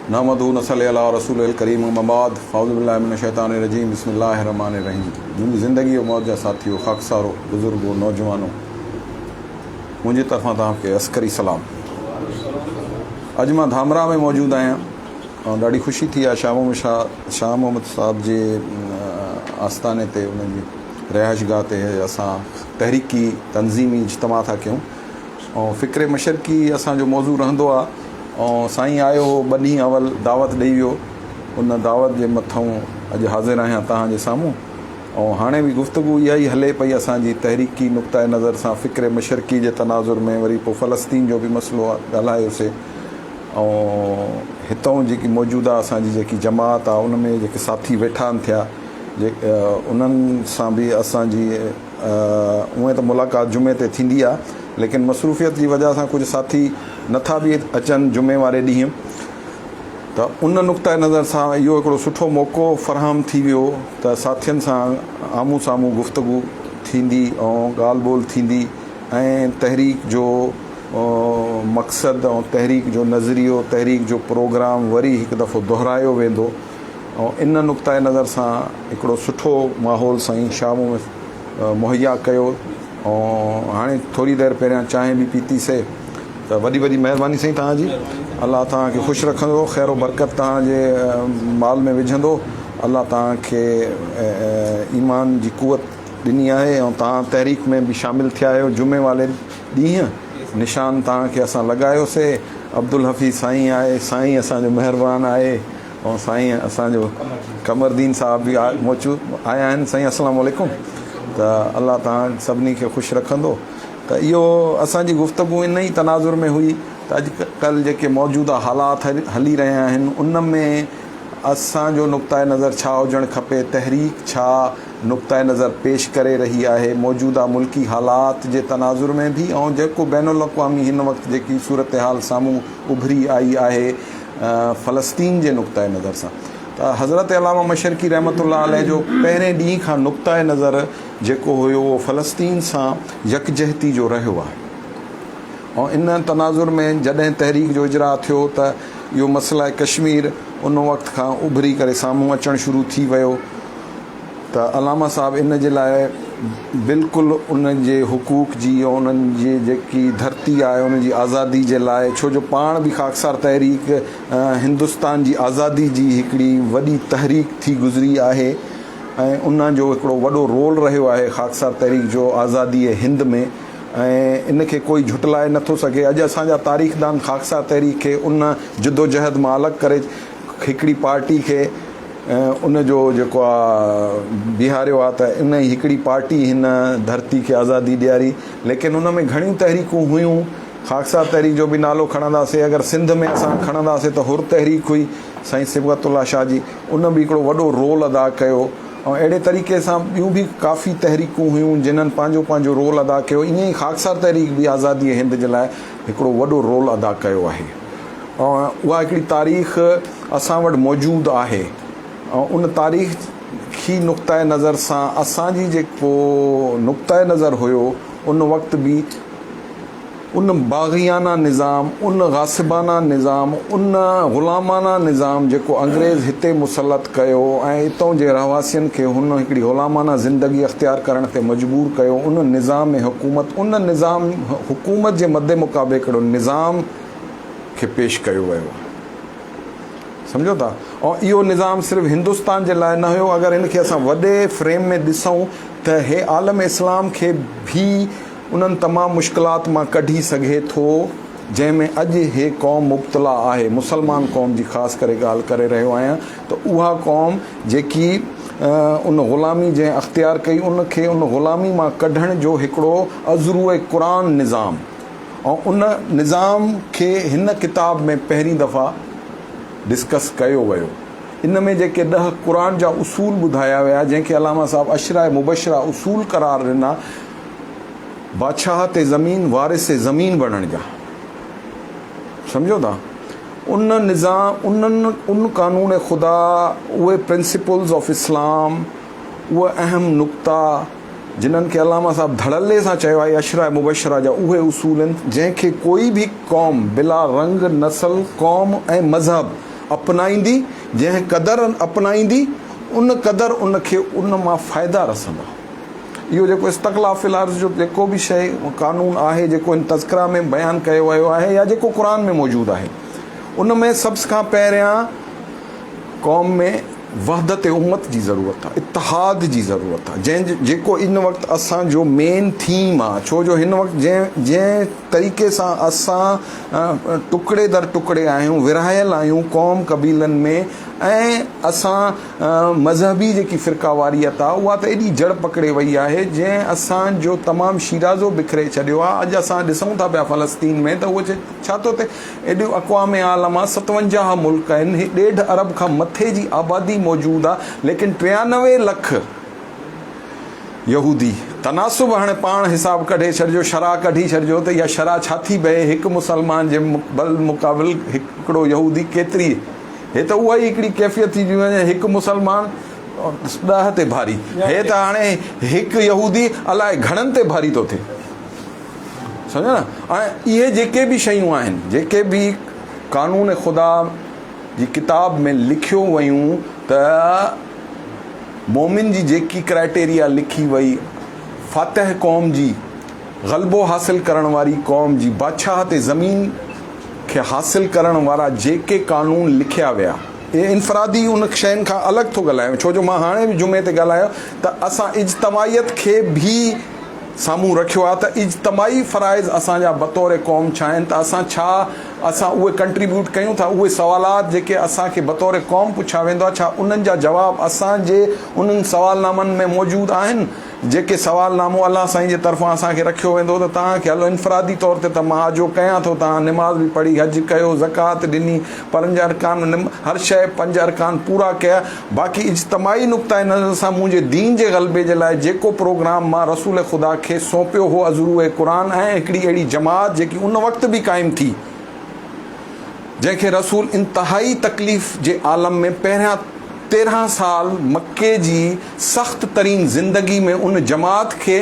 नहमदु नसल्ली अला रसूलिल करीम अम्मा बाद फ़ाउज़ु बिल्लाहि मिनश शैतानिर रजीम बिस्मिल्लाहिर रहमानिर रहीम। मुंहिंजी ज़िंदगी और मौत जा साथियों, ख़ाकसारो, बुज़ुर्गो, नौजवानों, मुंहिंजी तरफ़ां तव्हांखे अस्करी सलाम। अॼु मां धामरा में मौजूदु आहियां ऐं ॾाढी ख़ुशी थी आहे। शाह मोहम्मद साहब जे आस्थाने ते, उन्हनि जी रिहाइशगाह ते असां तहरीकी तंज़ीमी इज्तिमा था कयूं ऐं फ़िक्र मशरक़ी असांजो मौज़ू रहंदो आहे। ऐं साईं आयो हो, 2 ॾींहं अवल दावत ॾेई वियो। उन दावत जे मथां अॼु हाज़िर आहियां तव्हांजे साम्हूं। ऐं हाणे बि गुफ़्तगू इहा ई हले पई असांजी तहरीकी नुक़्ता नज़र सां फ़िक्र मशरक़ी जे तनाज़ुर में। वरी पोइ फ़लस्तीन जो बि मसइलो ॻाल्हायोसीं ऐं हितां जेकी मौजूदा असांजी जेकी जमात आहे उन में जेके साथी वेठा आहिनि थिया, उन्हनि सां बि असांजी उहे त मुलाक़ात जुमे ते थींदी आहे, लेकिन मसरूफ़ियत जी वजह सां कुझु साथी नथा बि अचनि जुमे वारे ॾींहुं। त उन नुक़्ता नज़र सां इहो हिकिड़ो सुठो मौक़ो फ़राहम थी वियो त साथियुनि सां आम्हूं साम्हूं गुफ़्तगू थींदी ऐं ॻाल्हि ॿोल थींदी ऐं तहरीक जो मक़सदु ऐं तहरीक जो नज़रियो, तहरीक जो प्रोग्राम वरी हिकु दफ़ो दोहरायो वेंदो। ऐं इन नुक़्ता नज़र सां हिकिड़ो सुठो माहौल साईं शाह मुहैया कयो। ऐं हाणे थोरी देरि पहिरियां चांहि बि पीतीसीं। त वॾी वॾी महिरबानी साईं तव्हांजी। अलाह तव्हांखे ख़ुशि रखंदो, ख़ैर बरकत तव्हांजे माल में विझंदो। अलाह तव्हांखे ईमान जी कुवत ॾिनी आहे ऐं तव्हां तहरीक में बि शामिलु थिया आहियो। जुमे वारे ॾींहुं निशान तव्हांखे असां लॻायोसीं। अब्दुल हफ़ीज़ साईं आहे, साईं असांजो महिरबानी आहे ऐं साईं असांजो कमरदीन साहब बि मौजूदु आया आहिनि। साईं अस्सलामु अलैकुम। त अलाह तव्हां सभिनी खे ख़ुशि रखंदो। त इहो असांजी गुफ़्तगू इन ई तनाज़ुर में हुई त अॼुकल्ह जेके मौजूदा हालात हली रहिया आहिनि उन में असांजो नुक़्ता नज़र छा हुजणु खपे, तहरीक छा नुक़्ता नज़र पेश करे रही आहे मौजूदा मुल्की हालात जे तनाज़ुर में बि, ऐं जेको बैनुल अक़वामी हिन वक़्तु जेकी सूरत हाल साम्हूं उभरी आई आहे फ़लस्तीन जे नुक़्ता नज़र सां। त हज़रत अल्लामा मशरक़ी रहमतुल्लाह अलैह जो पहिरें ॾींहं खां नुक़्ता नज़र जेको हुयो उहो फ़लस्तीन सां यकजहती जो रहियो आहे। ऐं इन तनाज़ुर में जॾहिं तहरीक जो इजरा थियो त इहो मसइला कश्मीर उन वक़्त खां उभरी करे साम्हूं अचणु शुरू थी वियो। त अलामा साहब इन जे लाइ बिल्कुलु उन्हनि जे हुकूक जी ऐं उन्हनि जी जेकी धरती आहे उन जी आज़ादी जे लाइ, छो जो पाण बि ख़ाकसार तहरीक हिंदुस्तान जी आज़ादी जी हिकिड़ी वॾी तहरीक थी गुज़री आहे ऐं उन जो हिकिड़ो वॾो रोल रहियो आहे ख़ाकसार तहरीक जो आज़ादी हिंद में। ऐं इन खे कोई झुटलाए नथो सघे। अॼु असांजा तारीख़दान ख़ाकसार तहरीक खे उन जिदोजहद मां अलॻि करे हिकिड़ी पार्टी खे उन जो जेको आहे बीहारियो आहे त इन ई हिकिड़ी पार्टी हिन धरती खे आज़ादी ॾियारी। लेकिन उन में घणियूं तहरीकूं हुयूं। ख़ाकसार तहरीक जो बि नालो खणंदासीं, अगरि सिंध में असां खणंदासीं त हुर तहरीक हुई साईं सिबगतुल्लाह शाह जी, उन बि हिकिड़ो वॾो रोल अदा कयो। ऐं अहिड़े तरीक़े सां ॿियूं बि काफ़ी तहरीकूं हुयूं जिन्हनि पंहिंजो पंहिंजो रोल अदा कयो। ईअं ई ख़ाकसार तहरीक बि आज़ादी हिंद जे लाइ हिकिड़ो वॾो रोल अदा कयो आहे ऐं उहा हिकिड़ी तारीख़ असां वटि मौजूदु आहे। ऐं उन तारीख़ी नुक़्ता नज़र सां असांजी जेको नुक़्ता नज़र हुयो उन वक़्तु बि उन बाग़ियाना निज़ाम, उन गासिबाना निज़ाम, उन ग़ुलामाना निज़ाम जेको अंग्रेज़ हिते मुसलत कयो ऐं हितां जे रहवासियुनि खे हुन हिकिड़ी ग़ुलामाना ज़िंदगी अख़्तियार करण ते मजबूर कयो, उन निज़ाम हुकूमत, उन निज़ाम हुकूमत जे मदे मुक़ाबले हिकिड़ो निज़ाम खे पेश कयो वियो। सम्झो था। ऐं इहो निज़ाम सिर्फ़ु हिंदुस्तान जे लाइ न हुयो। अगरि इन खे असां वॾे फ्रेम में ॾिसूं त हे आलम इस्लाम खे बि उन्हनि तमामु मुश्किलात मां कढी सघे थो जंहिंमें अॼु हे क़ौम मुब्तला आहे। मुसलमान क़ौम जी ख़ासि करे ॻाल्हि करे रहियो आहियां। त उहा क़ौम जेकी उन ग़ुलामी जंहिं अख़्तियार कई उन खे उन ग़ुलामी मां कढण जो हिकिड़ो अज़रुए क़ुरान निज़ाम, ऐं उन निज़ाम खे हिन किताब में पहिरीं दफ़ा डिस्कस कयो वियो। इन में जेके 10 क़ुरान जा उसूल ॿुधाया विया जंहिंखे अलामा साहब अशरा मुबशरा उसूल करार ॾिना, बादशाह ते ज़मीन, वारिस ज़मीन बणण जा। सम्झो था। उन निज़ाम, उन कानून ख़ुदा, उहे प्रिंसिपल्स ऑफ इस्लाम, उहे अहम नुक़्ता जिन्हनि खे अलामा साहब धड़ल्ले सां चयो आहे अशरा मुबशरा जा उहे उसूल आहिनि जंहिंखे कोई बि क़ौम बिला रंग, नस्ल, क़ौम ऐं मज़हब अपनाईंदी, जंहिं क़दुरु अपनाईंदी उन क़दुरु उनखे उन मां फ़ाइदा रसंदा। इहो जेको इस्तक़लाफ़िल अर्ज़ जो जेको बि शइ क़ानून आहे, जेको इन तज़किरा में बयानु कयो वियो आहे या जेको क़ुर में मौजूदु आहे, उन में सभु खां पहिरियां क़ौम में वहदत उम्मत जी ज़रूरत आहे, इतिहाद जी ज़रूरत आहे, जेको इन वक़्तु असांजो मेन थीम आहे। छो जो हिन वक़्तु जंहिं तरीक़े सां असां टुकड़े दर टुकड़े आहियूं, विरहायल आहियूं क़ौम क़बीलनि में, ऐं असां मज़हबी जेकी फ़िरक़ावारियत आहे उहा त एॾी जड़ पकिड़े वई आहे, जंहिं असांजो तमामु शीराज़ो बिखरे छॾियो आहे। अॼु असां ॾिसूं था पिया फ़लस्तीन में त उहो छा थो थिए, एॾियूं अक़वाम आलम आहे, 57 मुल्क आहिनि, 1.5 अरब खां मथे जी आबादी मौजूदु आहे, लेकिन 93 लख यहूदी। तनासुब हाणे पाण हिसाब कढे छॾिजो, शरह कढी छॾिजो त इहा शरह छा थी बहे, हिकु मुसलमान जे बल मुक़ाबिल हिकिड़ो यहूदी केतिरी। हे त उहा ई हिकिड़ी कैफ़ियत थी वञे, हिकु मुसलमान 10 ते भारी, हे त हाणे हिकु यहूदी अलाए घणनि ते भारी थो थिए, सम्झो न। ऐं इहे जेके बि शयूं आहिनि, जेके बि क़ानून ख़ुदा जी किताब में लिखियो वयूं, त मोमिन जी जेकी क्राइटेरिया लिखी वई, फातिह क़ौम जी, ग़लबो हासिल करण वारी क़ौम जी, बादशाह ते ज़मीन खे हासिल करण वारा जेके क़ानून लिखिया विया, इहे इनफ़रादी उन शयुनि खां अलॻि थो ॻाल्हायां। छो जो मां हाणे बि जुमे ते ॻाल्हायो त असां इज्तमाइयत खे बि साम्हूं रखियो आहे, त इज्तमाही फ़राइज़ असांजा बतौर क़ौम छा आहिनि, त असां उहे कंट्रीब्यूट कयूं था। उहे सवालात जेके असांखे बतौर क़ौम पुछा वेंदो आहे, छा उन्हनि जा जवाब असांजे उन्हनि सवालनामनि में मौजूदु आहिनि, जेके सवालनामो अलाह साईं जे तरफ़ां असांखे रखियो वेंदो त तव्हांखे हलो इनफ़रादी तौर ते त मां आजो कयां थो, तव्हां निमाज़ बि पढ़ी, हज कयो, ज़कात ॾिनी, 5 अरकान, हर शइ 5 अरकान पूरा कया। बाक़ी इज्तमाही नुक़्ता नज़र सां मुंहिंजे दीन जे ग़लबे जे लाइ जेको प्रोग्राम मां रसूल ख़ुदा खे सौंपियो हो, अज़रूए क़ुरान, ऐं हिकिड़ी अहिड़ी जमात जेकी उन वक़्तु बि क़ाइमु थी, जंहिंखे रसूल इंतहाई तकलीफ़ जे आलम में पहिरियां 13 साल मके जी सख़्त तरीन ज़िंदगी में उन जमात खे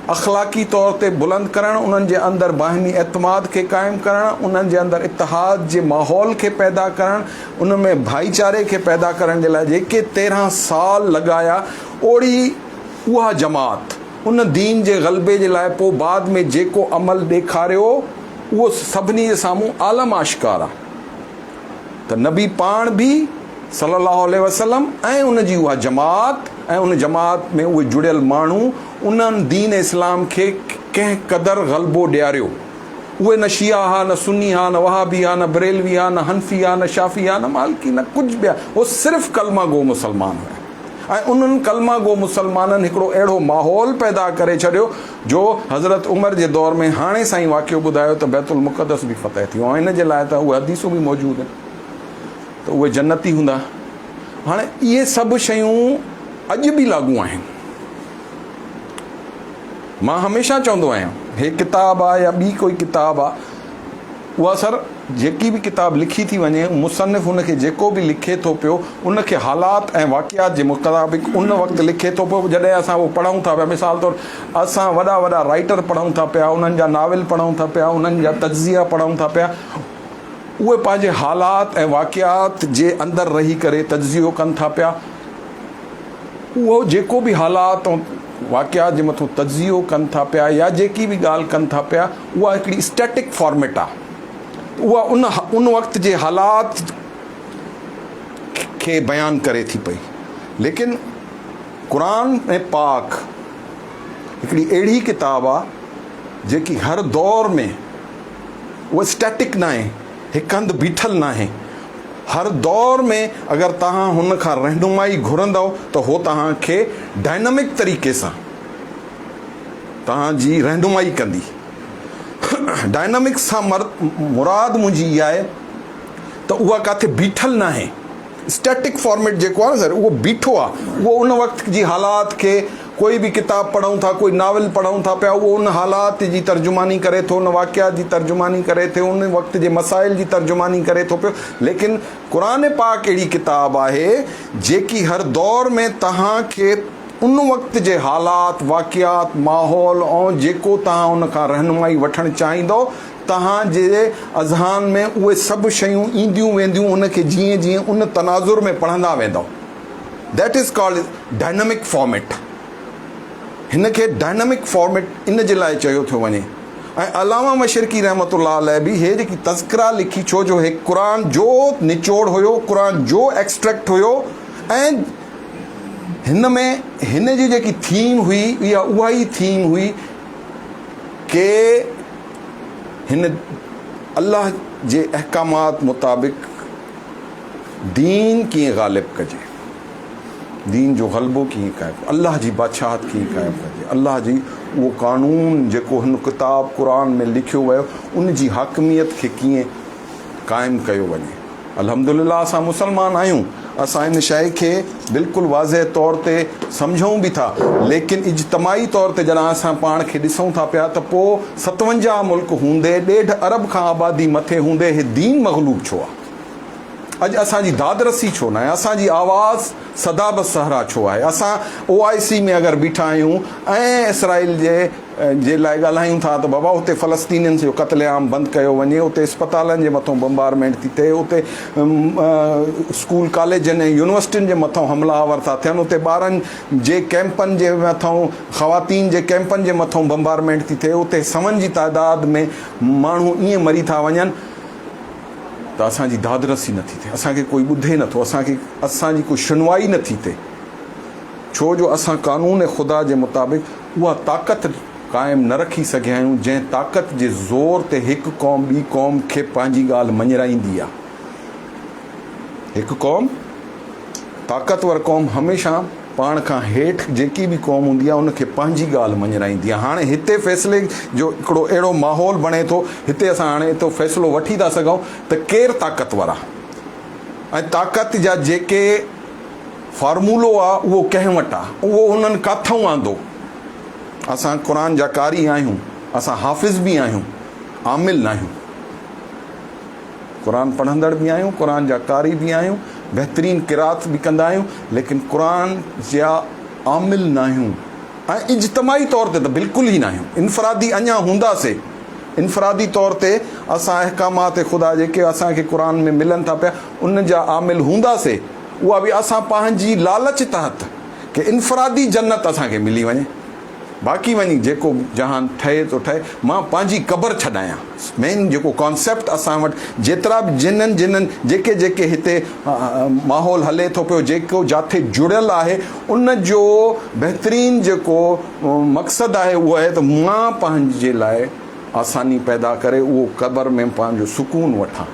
अख़लाक़ी तौर ते बुलंद करणु, उन्हनि जे अंदरि बाहिमी एतमाद खे क़ाइमु करणु, उन्हनि जे अंदरि इतिहाद जे माहौल खे पैदा करणु, उन में भाईचारे खे पैदा करण जे लाइ जेके 13 साल लॻाया, ओड़ी उहा जमात उन दीन जे ग़लबे जे लाइ पोइ बाद में जेको अमल ॾेखारियो, उहो सभिनी जे साम्हूं आलम आश्कार आहे। त नबी पाण बि सल्लल्लाहु अलैहि वसल्लम ऐं उन जी उहा जमात ऐं उन जमात में उहे जुड़ियल माण्हू, उन्हनि दीन इस्लाम खे कंहिं क़दुरु ग़लबो ॾियारियो। उहे न शिया हा, न सुन्नी हा, न वहाबी हा, न बरेलवी हा, न हनफी हा, न शाफ़ी हा, न मालिकी, न कुझु बि आहे। उहो सिर्फ़ु कलमा गो मुसलमान हुआ, ऐं उन्हनि कलमा गो मुसलमाननि हिकिड़ो अहिड़ो माहौल पैदा करे छॾियो जो हज़रत उमर जे दौर में, हाणे साईं वाक़ियो ॿुधायो त बैतुल मुक़द्दस बि फ़तह थियो, ऐं इन जे लाइ त उहे हदीसूं बि मौजूदु आहिनि त उहे जन्नती हूंदा। हाणे इहे सभु शयूं अॼु बि लागू आहिनि। मां हमेशह चवंदो आहियां, हे किताब आहे या ॿी कोई किताब आहे, उहा सर जेकी बि किताब लिखी थी वञे, मुसनिफ़ उनखे जेको बि लिखे थो पियो, उनखे हालात ऐं वाक़ियात जे मुताबिक़ उन वक़्तु लिखे थो पियो। जॾहिं असां उहो पढ़ूं था पिया, मिसाल तौरु असां वॾा वॾा राइटर पढ़ूं था पिया, उन्हनि जा नाविल पढ़ूं था पिया, उन्हनि जा तज़िया पढ़ूं था पिया, उहे पंहिंजे हालात ऐं वाक़ियात जे अंदरि रही करे तज़ियो कनि था पिया। उहो जेको बि हालात ऐं वाक़ियात जे मथां तज़ियो कनि था पिया या जेकी बि ॻाल्हि कनि था पिया, उहा हिकिड़ी स्टैटिक फॉर्मेट आहे। उहा उन वक़्त जे हालात खे बयानु करे थी पई। लेकिन क़ुरान ऐं पाक हिकिड़ी अहिड़ी किताब आहे जेकी हर दौर में, उहा स्टैटिक न आहे, हिकु हंधि बीठल न आहे। हर दौर में अगरि तव्हां हुन खां रहनुमाई घुरंदव त हो तव्हांखे डायनामिक तरीक़े सां तव्हांजी रहनुमाई कंदी। डायनामिक सां मुराद मुंहिंजी इहा आहे त उहा किथे बीठल न आहे। स्टैटिक फॉर्मेट जेको आहे न सर, उहो बीठो आहे। उहो उन वक़्त जी हालात खे, कोई बि किताब पढ़ूं था, कोई नाविल पढ़ूं था पिया, उहो उन हालात जी तर्जुमानी करे थो, उन वाक़ियात जी तर्जुमानी करे थो, उन वक़्त जे मसाइल जी तर्जुमानी करे थो पियो। लेकिन क़ुरान पाक अहिड़ी किताब आहे जेकी हर दौर में तव्हांखे उन वक़्त जे हालात, वाक़ियात, माहौल ऐं जेको तव्हां उन खां रहनुमाई वठणु चाहींदो, तव्हांजे अज़हान में उहे सभु शयूं ईंदियूं वेंदियूं उनखे जीअं जीअं उन तनाज़ुर में पढ़ंदा वेंदव. That is called dynamic format. हिन खे डायनामिक फॉर्मेट इन जे लाइ चयो थो वञे. ऐं अलामा मशरिकी रहमतुल्लाह अलैह बि हे जेकी तज़किरा लिखी, छो जो हे क़ुरान जो निचोड़ हुयो, क़ुरान जो एक्सट्रैक्ट हुयो, ऐं हिन में हिन जी जेकी थीम हुई इहा उहा ई थीम हुई कि हिन अल्लाह जे अहकामात मुताबिक़ दीन कीअं ग़ालिब कजे, दीन जो ग़लबो कीअं कयो, अल्लाह जी बादशाहत कीअं क़ाइम कजे, अल्लाह जी उहो क़ानून जेको हिन किताब क़ुरान में लिखियो वियो उन जी हाकमियत खे कीअं क़ाइमु कयो वञे. अल्हम्दुलिल्लाह असां मुस्लमान आहियूं, असां इन शइ खे बिल्कुलु वाज़ह तौर ते सम्झूं बि था, लेकिन इज्तमाही तौर ते जॾहिं असां पाण खे ॾिसूं था पिया त पोइ 57 मुल्क हूंदे, 1.5 अरब खां आबादी मथे हूंदे हे दीन मग़लूब छो आहे? अॼु असांजी दादरसी छो न आहे? असांजी आवाज़ सदा बसहरा छो आहे? असां OIC में अगरि बीठा आहियूं ऐं इसराइल जे लाइ ॻाल्हायूं था त बाबा उते फ़लस्तीनियुनि जो क़त्लेआम बंदि कयो वञे, उते इस्पतालनि जे मथां बम्बारमेंट थी थिए, उते स्कूल कॉलेजनि ऐं यूनिवर्सिटियुनि जे मथां हमलावर था थियनि, उते ॿारनि जे कैंपनि जे मथां, ख़वातीन जे कैंपनि जे मथां बम्बारमेंट थी थिए, उते सवनि जी तादाद में माण्हू ईअं मरी था वञनि त असांजी दादरसी नथी थिए, असांखे कोई ॿुधे नथो, असांजी कोई सुनवाई नथी थिए, छो जो असां क़ानून ख़ुदा जे मुताबिक़ उहा ताक़त क़ाइमु न रखी सघिया आहियूं जंहिं ताक़त जे ज़ोर ते हिकु क़ौम ॿी क़ौम खे पंहिंजी ॻाल्हि मञराईंदी आहे. हिकु क़ौम, ताक़तवर क़ौम हमेशह पाण खां हेठि जेकी बि क़ौम हूंदी आहे उनखे पंहिंजी ॻाल्हि मञराईंदी आहे. हाणे हिते फ़ैसिले जो हिकिड़ो अहिड़ो माहौल बणे थो, हिते असां हाणे हितो फ़ैसिलो वठी था सघूं त केरु ताक़तवर आहे ऐं ताक़त जा जेके फार्मूलो आहे उहो कंहिं वटि आहे, उहो उन्हनि किथां आंदो. असां क़ुरान जा कारी आहियूं, असां हाफ़िज़ बि आहियूं, आमिल न आहियूं. क़ुरान पढ़ंदड़ बि आहियूं, क़ुरान जा कारी बि आहियूं, बहितरीन क़िरात बि कंदा आहियूं, लेकिन क़ुरान जा आमिल न आहियूं. ऐं इज्तमाही तौर ते त बिल्कुलु ई न आहियूं. इनफ़रादी अञा हूंदासीं, इनफ़रादी तौर ते असां अहकामात ख़ुदा जेके असांखे क़ुरान में मिलनि था पिया उन जा आमिल हूंदासीं, उहा बि असां पंहिंजी लालच तहत कि इनफ़रादी जन्नत असांखे मिली वञे, बाक़ी वञी जेको जहान ठहे थो ठहे, मां पंहिंजी क़बर छॾायां. मेन जेको कॉन्सेप्ट असां वटि जेतिरा बि जिन्हनि जेके जेके हिते माहौल हले थो पियो, जेको जाथे जुड़ियल आहे, उन जो बहितरीन जेको मक़सदु आहे उहो आहे त मां पंहिंजे लाइ आसानी पैदा करे उहो क़बर में पंहिंजो सुकून वठां.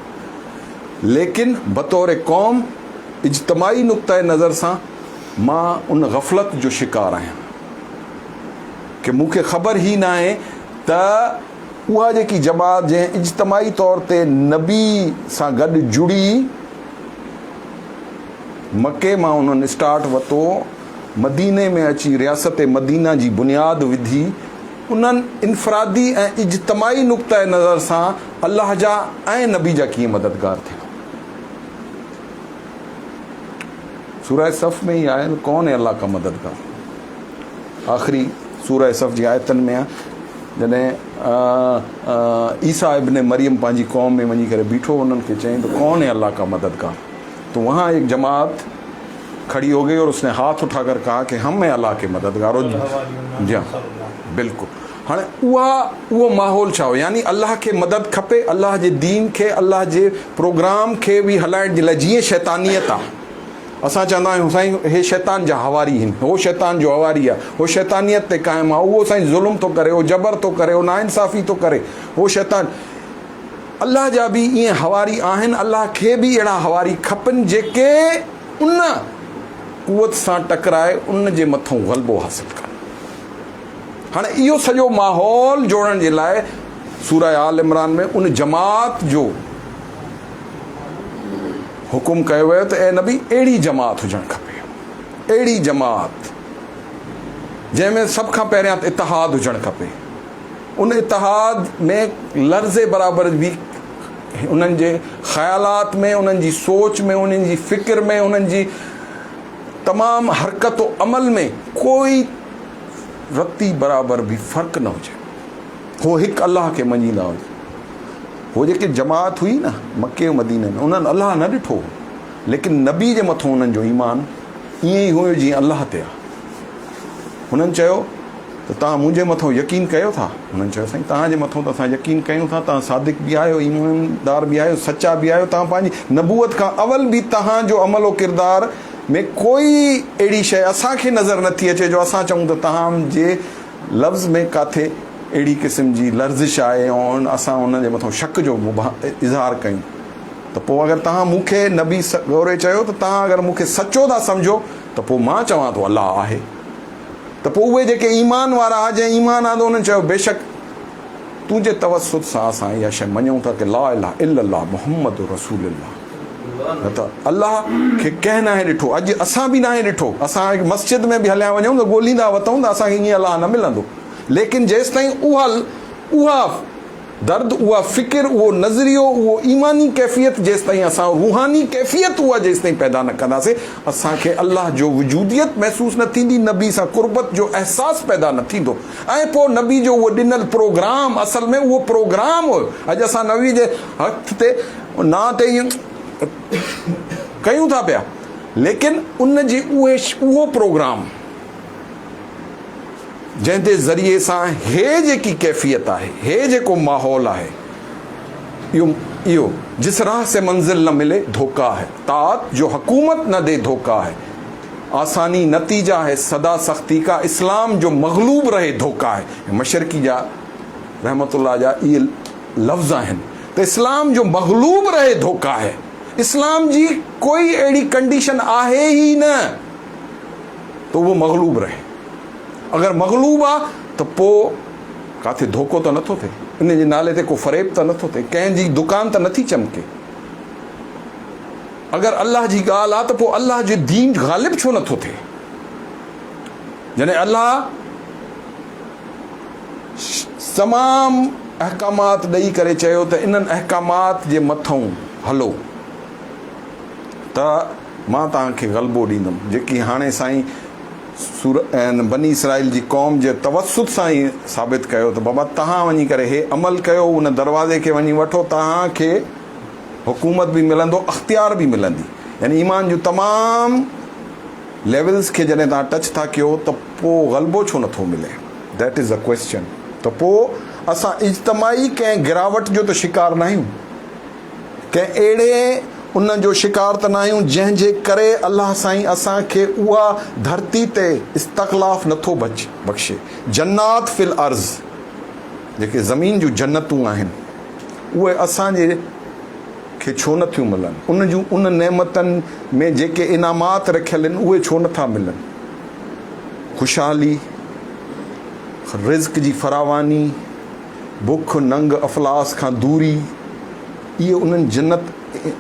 लेकिन बतौर क़ौम इज्तमाही नुक़्ता नज़र सां मां उन ग़फ़लत जो शिकार आहियां कि मूंखे ख़बर ई न आहे त उहा जेकी जमात जंहिं इज्तमाही तौर ते नबी सां गॾु जुड़ी, मके मां उन्हनि स्टार्ट वरितो, मदीने में अची रियासत मदीना जी बुनियाद विधी, उन्हनि इनफ़रादी ऐं इज्तमाही नुक़्ता नज़र सां अल्लाह जा ऐं नबी जा कीअं मददगार थिया. सूरह सफ़ में ई आहे न, कौन है अल्लाह का मददगार. आख़िरी सूरह सफ़ जी आयतनि में आहे जॾहिं ईसा इब्न मरियम पंहिंजी क़ौम में वञी करे बीठो, उन्हनि खे चयईं तो कौन है अल्लाह का मददगार. तो वहाँ एक जमात खड़ी हो गई और उसने हाथ उठाकर कहा कि हम हैं अल्लाह के मददगार. जी हाँ, बिल्कुलु. हाणे उहो माहौल छा हो, यानी अल्लाह खे मदद खपे, अल्लाह जे दीन खे, अल्लाह जे प्रोग्राम खे बि हलाइण जे लाइ. जीअं शैतानियत आहे, असां चवंदा आहियूं साईं हे शैतान जा हवारी आहिनि, हो शैतान जो हवारी आहे, हो शैतानियत ते क़ाइमु आहे, उहो साईं ज़ुल्म थो करे, हो जबर थो करे, हो नाइंसाफ़ी थो करे, हो शैतान. अल्लाह जा बि ईअं हवारी आहिनि, अल्लाह खे बि अहिड़ा हवारी खपनि जेके उन क़ुवत सां टकराए उन जे मथां ग़लबो हासिल कनि. हाणे इहो सॼो माहौल जोड़ण जे लाइ सूरह आल इमरान में उन जमात जो हुकुम कयो वियो त ए नबी अहिड़ी जमात हुजणु खपे, अहिड़ी जमात जंहिंमें सभ खां पहिरियां इतिहाद हुजणु खपे. उन इतिहाद में लर्ज़े बराबरि बि उन्हनि जे ख़्यालात में, उन्हनि जी सोच में, उन्हनि जी फ़िक्र में, उन्हनि जी तमामु हरकत अमल में कोई रती बराबरि बि फ़र्क़ु न हुजे. हो हिकु अल्लाह खे मञींदा हुजे. वो जेके जमात हुई न मके मदीने में, उन्हनि अलाह न ॾिठो, लेकिन नबी जे मथां उन्हनि जो ईमान ईअं ई हुयो जीअं अलाह ते आहे। हुननि चयो त तव्हां मुंहिंजे मथां यकीन कयो था? हुननि चयो साईं तव्हांजे मथां त असां यकीन कयूं था, तव्हां सादिक बि आहियो, ईमानदार बि आहियो, सचा बि आहियो, तव्हां पंहिंजी नबूअत खां अवल बि तव्हांजो अमल किरदार में कोई अहिड़ी शइ असांखे नज़र नथी अचे जो असां चऊं त तव्हांजे लफ़्ज़ में काथे अहिड़ी क़िस्म जी लर्ज़िश आहे ऐं असां उन जे मथां शक जो इज़हार कयूं। त पोइ अगरि तव्हां मूंखे नबी गौरे चयो त तव्हां अगरि मूंखे सचो था सम्झो त पोइ मां चवां थो अलाह आहे। त पोइ उहे जेके ईमान वारा हुआ, जंहिं ईमान आंदो, उन्हनि चयो बेशक तुंहिंजे तवसुत सां असां इहा शइ मञूं था की ला इलाहा इल्लल्लाह मुहम्मद रसूलुल्लाह। न त अलाह खे कंहिं नाहे ॾिठो, अॼु असां बि नाहे ॾिठो। असां मस्जिद में बि हलिया वञूं त ॻोल्हींदा वठूं त असांखे ईअं अलाह न मिलंदो, लेकिन जेसि ताईं उहा दर्द, उहा फ़िक्र, उहो नज़रियो, उहो ईमानी कैफ़ियत जेसि ताईं असां रूहानी कैफ़ियत उहा जेसि ताईं पैदा न कंदासीं, असांखे अलाह जो वजूदियत महसूसु न थींदी, नबी सां कुर्बत जो अहसासु पैदा न थींदो। ऐं पोइ नबी जो उहो ॾिनल प्रोग्राम, असल में उहो प्रोग्राम हुयो। अॼु असां नबी जे हथ ते ना ते ईअं कयूं था पिया, लेकिन उन जी उहो प्रोग्राम जंहिंजे ज़रिए सां हे जेकी कैफ़ियत आहे, हे जेको माहौल आहे, इहो जिस राह से मंजिल न मिले धोखा है, तात जो हुकूमत न दे धोखा है, आसानी नतीजा है सदा सख्ती का, इस्लाम जो मग़लूब रहे धोखा है। मशरकी जा रहमतुल्लाह जा इहे लफ़्ज़ आहिनि त इस्लाम जो मग़लूब रहे धोखा है। इस्लाम जी कोई अहिड़ी कंडीशन आहे ई न तो वो मग़लूब रहे। अगरि मग़लूब आहे त पोइ किथे धोखो त नथो थिए, इन जे नाले ते को फ़रेब त नथो थिए, कंहिंजी दुकान त नथी चमके। अगरि अलाह जी ॻाल्हि आहे त पोइ अलाह जो दीन ग़ालिब छो नथो थिए? जॾहिं अलाह तमामु अहकामात ॾेई करे चयो त इन्हनि अहकामात जे मथां हलो त मां तव्हांखे ग़लबो ॾींदुमि। जेकी हाणे साईं बनी इसराइल जी क़ौम जे तवसुत सां ई साबित कयो त बाबा तव्हां वञी करे हे अमल कयो, उन दरवाज़े खे वञी वठो, तव्हांखे हुकूमत बि मिलंदो, अख़्तियार बि मिलंदी। यानी ईमान जूं तमामु लेवल्स खे जॾहिं तव्हां टच था कयो त पोइ ग़लबो छो नथो मिले? That is a question. त पोइ असां इज्तमाही कंहिं गिरावट जो त शिकार न आहियूं, कंहिं अहिड़े उन जो शिकार त न आहियूं जंहिंजे करे अलाह साईं असांखे उहा धरती ते इस्तक़लाफ़ नथो बख़्शे। जन्नात फिल अर्ज़, जेके ज़मीन जूं जन्नतूं आहिनि उहे असांजे खे छो नथियूं मिलनि? उन जूं उन नेमतनि में जेके इनामात रखियल आहिनि उहे छो नथा मिलनि? ख़ुशहाली, रिज़्क़ जी फरावानी, बुख नंग अफ़लास खां दूरी, इहे उन्हनि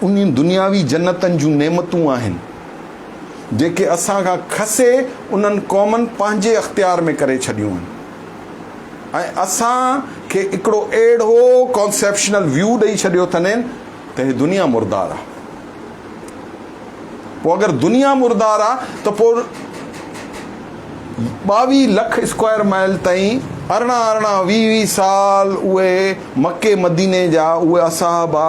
उन दुनियावी जन्नतनि जूं नेमतूं आहिनि जेके असां खां खसे उन्हनि क़ौमनि पंहिंजे अख़्तियार में करे छॾियूं आहिनि। ऐं असांखे हिकिड़ो अहिड़ो कॉन्सेप्शनल व्यू ॾेई छॾियो अथनि त हे दुनिया मुर्दार आहे। पोइ अगरि दुनिया मुर्दार आहे त पोइ 22 लख स्क्वायर माइल ताईं 18-20 साल उहे मके मदीने जा उहे असहाबा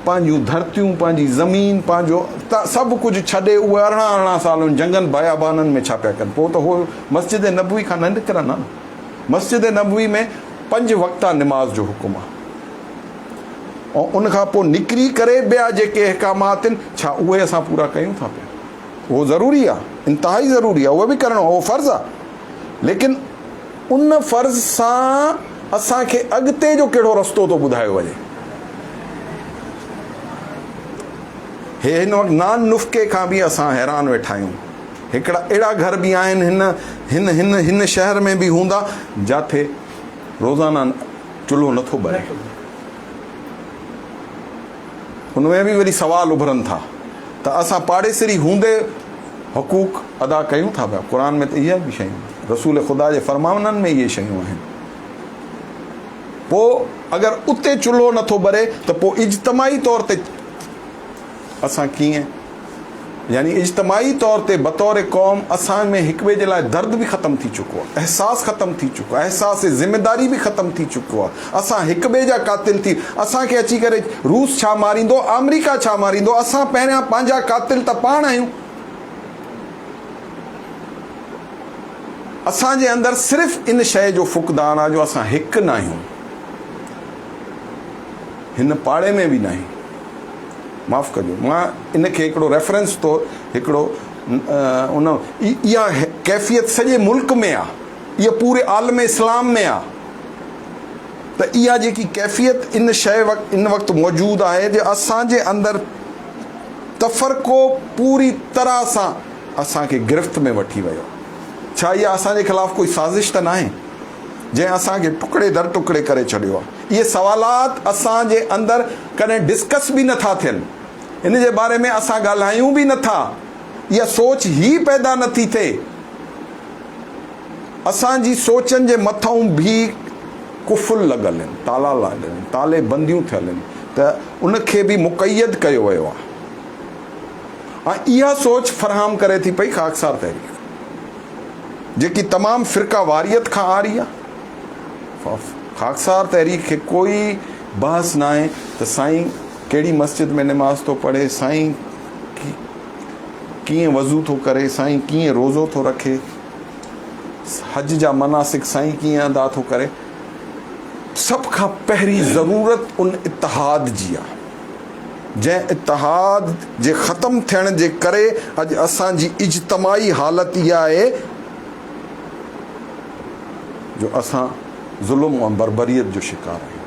पंहिंजूं धरतियूं, पंहिंजी ज़मीन, पंहिंजो सभु कुझु छॾे उहे 18 साल जंगनि बयाबाननि में छा पिया कनि? पोइ त उहो मस्जिद नबवी खां न निकिरनि न। मस्जिद नबवी में 5 वक़्ता निमाज़ जो हुकुम आहे, ऐं उनखां पोइ निकिरी करे ॿिया जेके अहकामात आहिनि छा उहे असां पूरा कयूं था पिया? उहो ज़रूरी आहे, इंतिहाई ज़रूरी आहे, उहो बि करिणो, उहो फ़र्ज़ु आहे। लेकिन उन फ़र्ज़ सां असांखे अॻिते जो कहिड़ो रस्तो थो ॿुधायो वञे? हिन वक़्तु नान नुफ़्के खां बि असां हैरान वेठा आहियूं। हिकिड़ा अहिड़ा घर बि आहिनि हिन हिन हिन शहर में बि हूंदा जिथे रोज़ाना चुल्हो नथो ॿरे। उनमें बि वरी सवाल उभरनि था त असां पाड़ेसरी हूंदे हुकूक अदा कयूं था पिया? क़ुर में त इहा बि शयूं, रसूल ख़ुदा जे फ़रमाननि में इहे शयूं आहिनि। पोइ अगरि उते चुल्हो नथो ॿरे त पोइ इज्तमाही तौर ते असां कीअं यानी इज्तमाही तौर ते बतौर क़ौम असां में हिक ॿिए जे लाइ दर्द बि ख़तमु थी चुको आहे, एहसास ख़तमु थी चुको आहे, एहसास ज़िमेदारी बि ख़तमु थी चुको आहे। असां हिक ॿिए जा कातिल थी, असांखे अची करे रूस छा मारींदो, अमेरिका छा मारींदो, असां पहिरियां पंहिंजा कातिल त पाण आहियूं। असांजे अंदरि सिर्फ़ु इन शइ जो फुक़दान आहे जो असां हिकु न आहियूं, हिन पाड़े में बि न आहियूं। माफ़ कजो, मां इनखे हिकिड़ो रेफरेंस तो हिकिड़ो उन इहा कैफ़ियत सॼे मुल्क में आहे, इहा पूरे आलम इस्लाम में आहे। त इहा जेकी कैफ़ियत इन शइ इन वक़्तु मौजूदु आहे जो असांजे अंदरि तफ़रको पूरी तरह सां असांखे गिरफ़्त में वठी वियो। छा इहा असांजे ख़िलाफ़ु कोई साज़िश त न आहे जंहिं असांखे टुकड़े दर टुकड़े करे छॾियो आहे? इहे सवालात असांजे अंदरि कॾहिं डिस्कस बि नथा थियनि, इन जे बारे में असां ॻाल्हायूं बि नथा, इहा सोच ई पैदा नथी थिए। असांजी सोचनि जे मथां बि कुफुल लॻल आहिनि, ताला लॻल आहिनि, ताले बंदियूं थियल आहिनि, त उनखे बि मुक़यद कयो वियो आहे। ऐं इहा सोच फ़राहम करे थी पई ख़ाकसार तहरीक, जेकी तमामु फ़िरका वारियत खां आ रही आहे। ख़ाकसार तहरीक खे कोई बहस न आहे त साईं कहिड़ी मस्जिद में नमाज़ थो पढ़े, साईं कीअं वज़ू थो करे, साईं कीअं रोज़ो थो रखे, हज जा मनासिक साईं कीअं अदा थो करे। सभ खां पहिरीं ज़रूरत उन इतिहाद जी आहे, जंहिं इतिहाद जे ख़तमु थियण जे करे अॼु असांजी इज्तमाही हालत इहा आहे जो असां ज़ुल्म ऐं बर्बरियत जो शिकार आहियूं।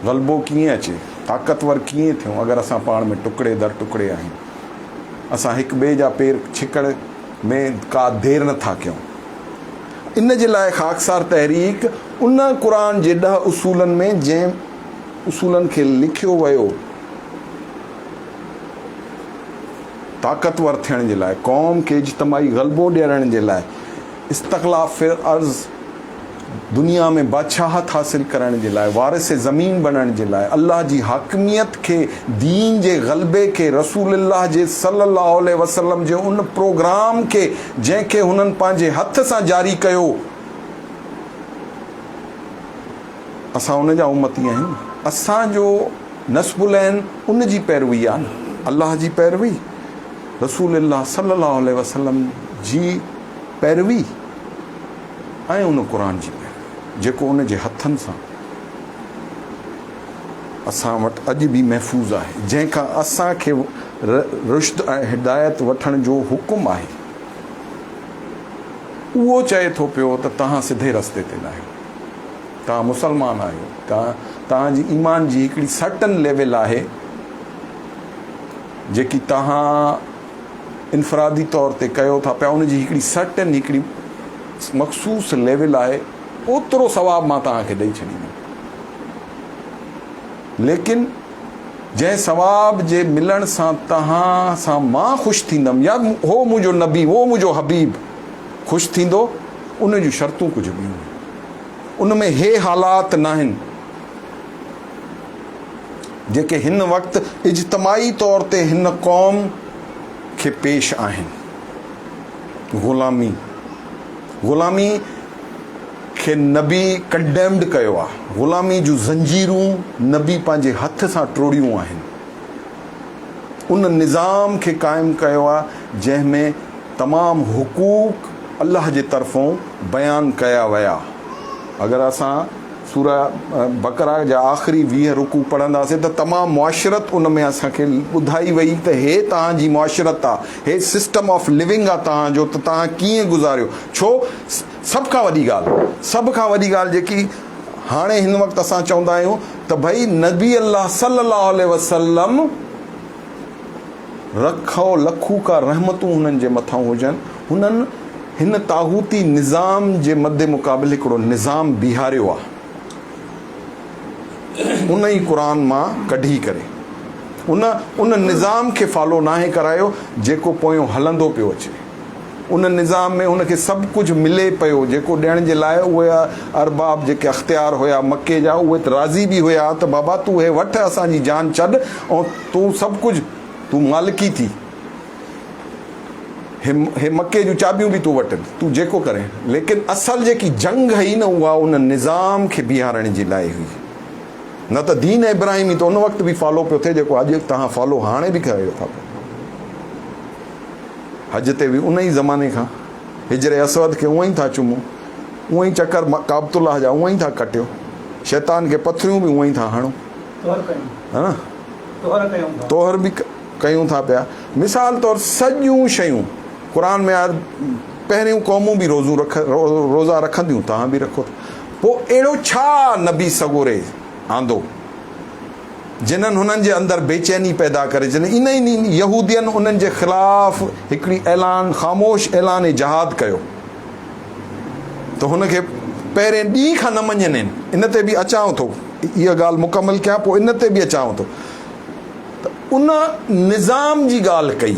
ग़लबो कीअं अचे, ताक़तवर कीअं थियूं अगरि असां पाण में टुकड़े दर टुकड़े आहियूं। असां हिक ॿिए जा पेर छिकड़ में का देरि नथा कयूं। इन जे लाइ ख़ाकसार तहरीक उन क़ुर जे 10 उसूलनि में जंहिं उसूलनि खे लिखियो वियो ताक़तवर थियण जे लाइ, क़ौम खे इज्तमाही ग़लबो ॾियण जे लाइ, इस्तक़लाफ़ अर्ज़ दुनिया में बादशाहत हासिल करण जे लाइ, वारिस ज़मीन बणण जे लाइ, अल्लाह जी हाकिमियत खे, दीन जे ग़लबे खे, रसूलुल्लाह जे सल्लल्लाहु अलैहि वसल्लम जे उन प्रोग्राम खे जंहिंखे हुननि पंहिंजे हथ सां जारी कयो, असां उन जा उम्मती आहियूं। असांजो नस्बुल आहिनि उन जी पैरवी आहे न, अल्लाह जी पैरवी, रसूलुल्लाह सल्लल्लाहु अलैहि वसल्लम जी पैरवी ऐं उन क़ुर जी पैरवी जेको उन जे हथनि सां असां वटि अॼु बि महफ़ूज़ आहे, जंहिंखां असांखे रुश्द ऐं हिदायत वठण जो हुकुम आहे। उहो चए थो पियो त तव्हां सिधे रस्ते ते न आहियो, तव्हां मुसलमान आहियो, तव्हांजी ईमान जी हिकिड़ी सर्टन लेवल आहे जेकी तव्हां इनफरादी तौर ते कयो था पिया, उनजी हिकिड़ी सर्टन हिकिड़ी मख़सूस लेवल आहे, ओतिरो सवाबु मां तव्हांखे ॾेई छॾींदुमि। लेकिन जंहिं सवाब जे मिलण सां तव्हां सां मां ख़ुशि थींदुमि या हो मुंहिंजो नबी, हो मुंहिंजो हबीब ख़ुशि थींदो, उन जूं शर्तूं कुझु ॿियूं आहिनि। उन में हे हालात न आहिनि जेके हिन वक़्तु इज्तमाही तौर ते हिन क़ौम खे पेश आहिनि। ग़ुलामी खे नबी कंडेम्ड कयो आहे, ग़ुलामी जूं ज़ंजीरूं नबी पंहिंजे हथ सां टोड़ियूं आहिनि। उन निज़ाम खे क़ाइमु कयो आहे जंहिंमें तमामु हुकूक अल्लाह जे तरफ़ों बयानु कया विया। अगरि असां सूरा बकरा जा आख़िरी 20 रुकू पढ़ंदासीं त तमामु मुआशरत उन में असांखे ॿुधाई वई त हे तव्हांजी मुआशरत आहे, हे सिस्टम ऑफ लिविंग आहे तव्हांजो, त तव्हां कीअं गुज़ारियो। छो सभ खां वॾी ॻाल्हि जेकी हाणे हिन वक़्तु असां चवंदा आहियूं त भई नबी अल्लाह सल्लल्लाहु अलैहि वसल्लम रखो लखू का रहमतूं हुननि जे मथां हुजनि, हुननि हिन ताहूती निज़ाम जे मदे मुक़ाबिल हिकिड़ो निज़ाम बीहारियो आहे, उन ई क़ुर मां कढी करे उन निज़ाम खे फॉलो नाहे करायो जेको पोयों हलंदो पियो अचे। उन निज़ाम में उनखे सभु कुझु मिले पियो जेको ॾियण जे लाइ उहे अरबाब जेके अख़्तियार हुया मके जा, उहे त राज़ी बि हुया त बाबा तूं हे वठि असांजी जान छॾ ऐं तूं सभु कुझु तूं मालिकी थी, हे मके जूं चाबियूं बि तूं वटि, तूं जेको करे, लेकिन असल जेकी जंग हुई न उहा उन निज़ाम खे बीहारण जे लाइ हुई। न त दीन इब्राहिमी त उन वक़्तु बि फॉलो पियो थिए जेको अॼु तव्हां फॉलो हाणे बि कयो था पियो। हज ते बि उन ई ज़माने खां हिजर असवद खे उअं ई था चुमूं, उअं ई चकर काबतुल्लाह जा उअं ई था कटियो, शैतान खे पथरियूं बि उअं ई था हणूं, हा न, तोहर बि कयूं था पिया। मिसाल तौरु सॼियूं शयूं क़ुर में पहिरियों क़ौमूं बि रोज़ा रखंदियूं, तव्हां बि रखो। पोइ अहिड़ो छा नबी सगोरे आंदो जिन्हनि हुननि जे अंदरि बेचैनी पैदा करे, जिन इन ई यहूदियन उन्हनि जे ख़िलाफ़ हिकिड़ी ख़ामोश ऐलान जहाद कयो, त हुनखे पहिरें ॾींहं खां न मञनि आहिनि। इन ते बि अचांव थो, इहा ॻाल्हि मुकमल कयां, पोइ इन ते बि अचांव थो। त उन निज़ाम जी ॻाल्हि कई,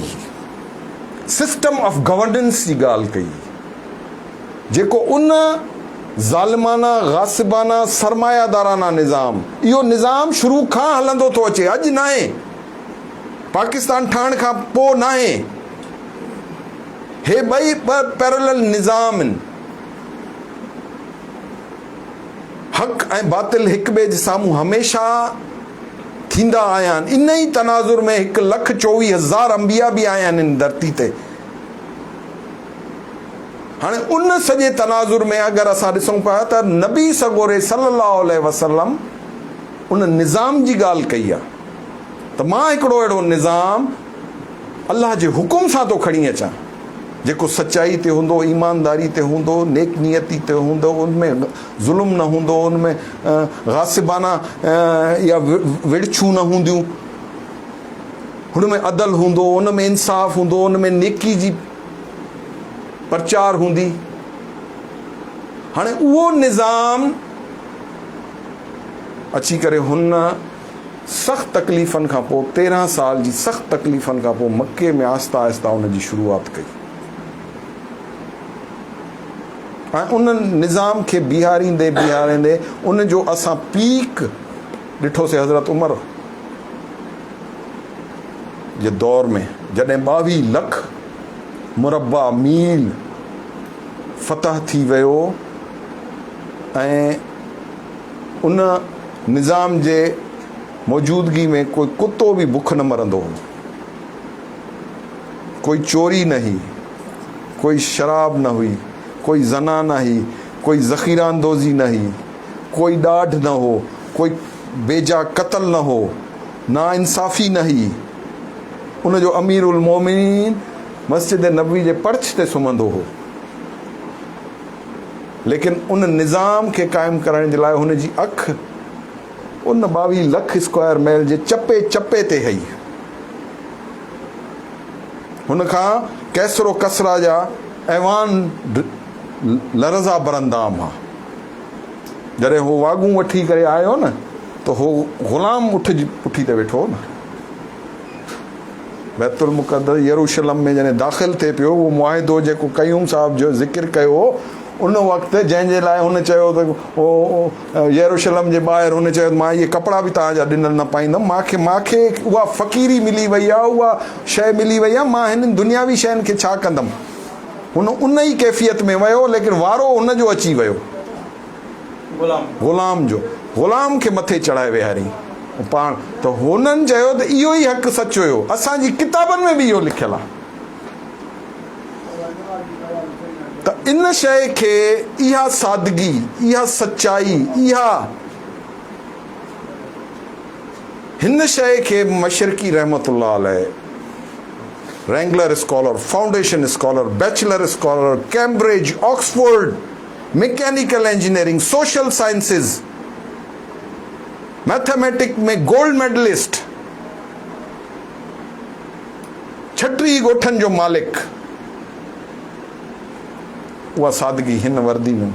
सिस्टम ऑफ गवर्नेंस जी ॻाल्हि कई, जेको उन ज़ालिमाना गासिबाना सरमायादाराना निज़ाम, इहो निज़ाम शुरू खां हलंदो थो अचे, अॼु न आहे, पाकिस्तान ठहण खां पोइ न आहे। हे ॿई पैरेलल निज़ाम आहिनि, हक़ ऐं बातिल हिक ॿिए जे साम्हूं हमेशह थींदा आया आहिनि। इन ई तनाज़ुर में 1,24,000 अंबिया बि आया आहिनि इन धरती ते। हाणे उन सॼे तनाज़ुर में अगरि असां ॾिसूं पिया त नबी सगोरे सल्लल्लाहु अलैहि वसल्लम उन निज़ाम जी ॻाल्हि कई आहे, त मां हिकिड़ो अहिड़ो निज़ाम अल्लाह जे हुकुम सां थो खणी अचां, जेको सचाई ते हूंदो, ईमानदारी ते हूंदो, नेक नियती ते हूंदो, उनमें ज़ुल्म न हूंदो, उनमें गासिबाना या विड़छूं न हूंदियूं, हुनमें अदल हूंदो, उनमें इंसाफ़ हूंदो, उनमें नेकी जी प्रचार हूंदी। हाणे उहो निज़ाम अची करे हुन सख़्त तकलीफ़नि खां पोइ 13 साल जी सख़्त तकलीफ़नि खां पोइ मके में आहिस्ता आहिस्ता उन जी शुरूआत कई, ऐं उन निज़ाम खे बीहारींदे उन जो असां पीक ॾिठोसीं हज़रत उमर जे दौर में, जॾहिं 22 लख मुरबा मील फ़तह थी वियो ऐं उन निज़ाम जे मौजूदगी में कोई कुतो बि बुख न मरंदो हो, कोई चोरी न हुई, कोई शराब न हुई, कोई ज़ना न हुई, कोई ज़ख़ीरा अंदोज़ी न हुई, कोई ॾाढ न हो, कोई बेजा क़त्ल न हो, ना इंसाफ़ी न हुई। उन जो अमीरुल मोमिनीन मस्जिद नबवी जे पर्च ते सुम्हंदो हो, लेकिन उन निज़ाम खे क़ाइमु करण जे लाइ हुन जी अखि उन 22 लख स्क्वायर माइल जे चपे चपे ते हई। हुन खां कैसरो कसरा जा ऐवान लरज़ा बरंदाम हा। जॾहिं हो वागूं वठी करे आयो न, त हो ग़ुलाम पुठी ते वेठो हो न। बैतुल मुक़द्दस यरूशलम में जॾहिं दाख़िल थिए पियो, उहो मुआहिदो जेको कयूम साहब जो ज़िक्र कयो उन वक़्तु, जंहिंजे लाइ हुन चयो त यरूशलम जे ॿाहिरि हुन चयो मां इहे कपिड़ा बि तव्हांजा ॾिनल न पाईंदुमि, मूंखे उहा फ़क़ीरी मिली वई आहे, उहा शइ मिली वई आहे, मां हिननि दुनियावी शयुनि खे छा कंदुमि। हुन उन ई कैफ़ियत में वियो, लेकिन वारो हुन जो अची वियो, ग़ुलाम जो, ग़ुलाम खे मथे चढ़ाए विहारियईं पाण। त हुननि चयो त इहो ई हक़ सच हुयो, असांजी किताबनि में बि इहो लिखियलु आहे। त इन शइ खे, इहा सादगी, इहा सचाई, हिन शइ खे मशरकी रहमतुल्लाह अलैह, Wrangler scholar, foundation scholar, bachelor scholar, Cambridge, Oxford, mechanical engineering, social sciences, mathematics में गोल्ड मेडलिस्ट, 36 ॻोठनि जो मालिक, उहा सादगी हिन वर्दी में।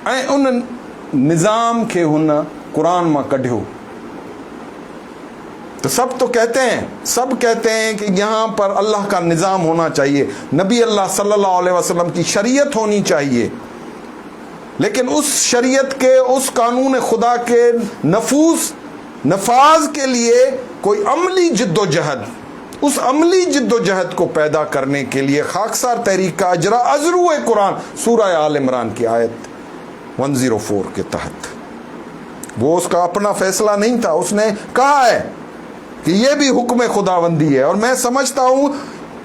ऐं उन निज़ाम खे हुन कुरान मां कढियो। तो सब कहते हैं कि यहाँ पर अल्लाह का निज़ाम होना चाहिए, नबी अल्लाह सल्लल्लाहु अलैहि वसल्लम की शरीयत होनी चाहिए, लेकिन उस शरीयत के, उस कानून खुदा के नफाज के लिए कोई अमली जिद्दोजहद, اس عملی جد و جہد کو پیدا کرنے کے لیے خاکسار تحریک کا اجرا ازرو قرآن سورہ آل عمران کی آیت 104 کے تحت. وہ اس کا اپنا فیصلہ نہیں تھا, اس نے کہا ہے کہ یہ بھی حکم خداوندی ہے, اور میں سمجھتا ہوں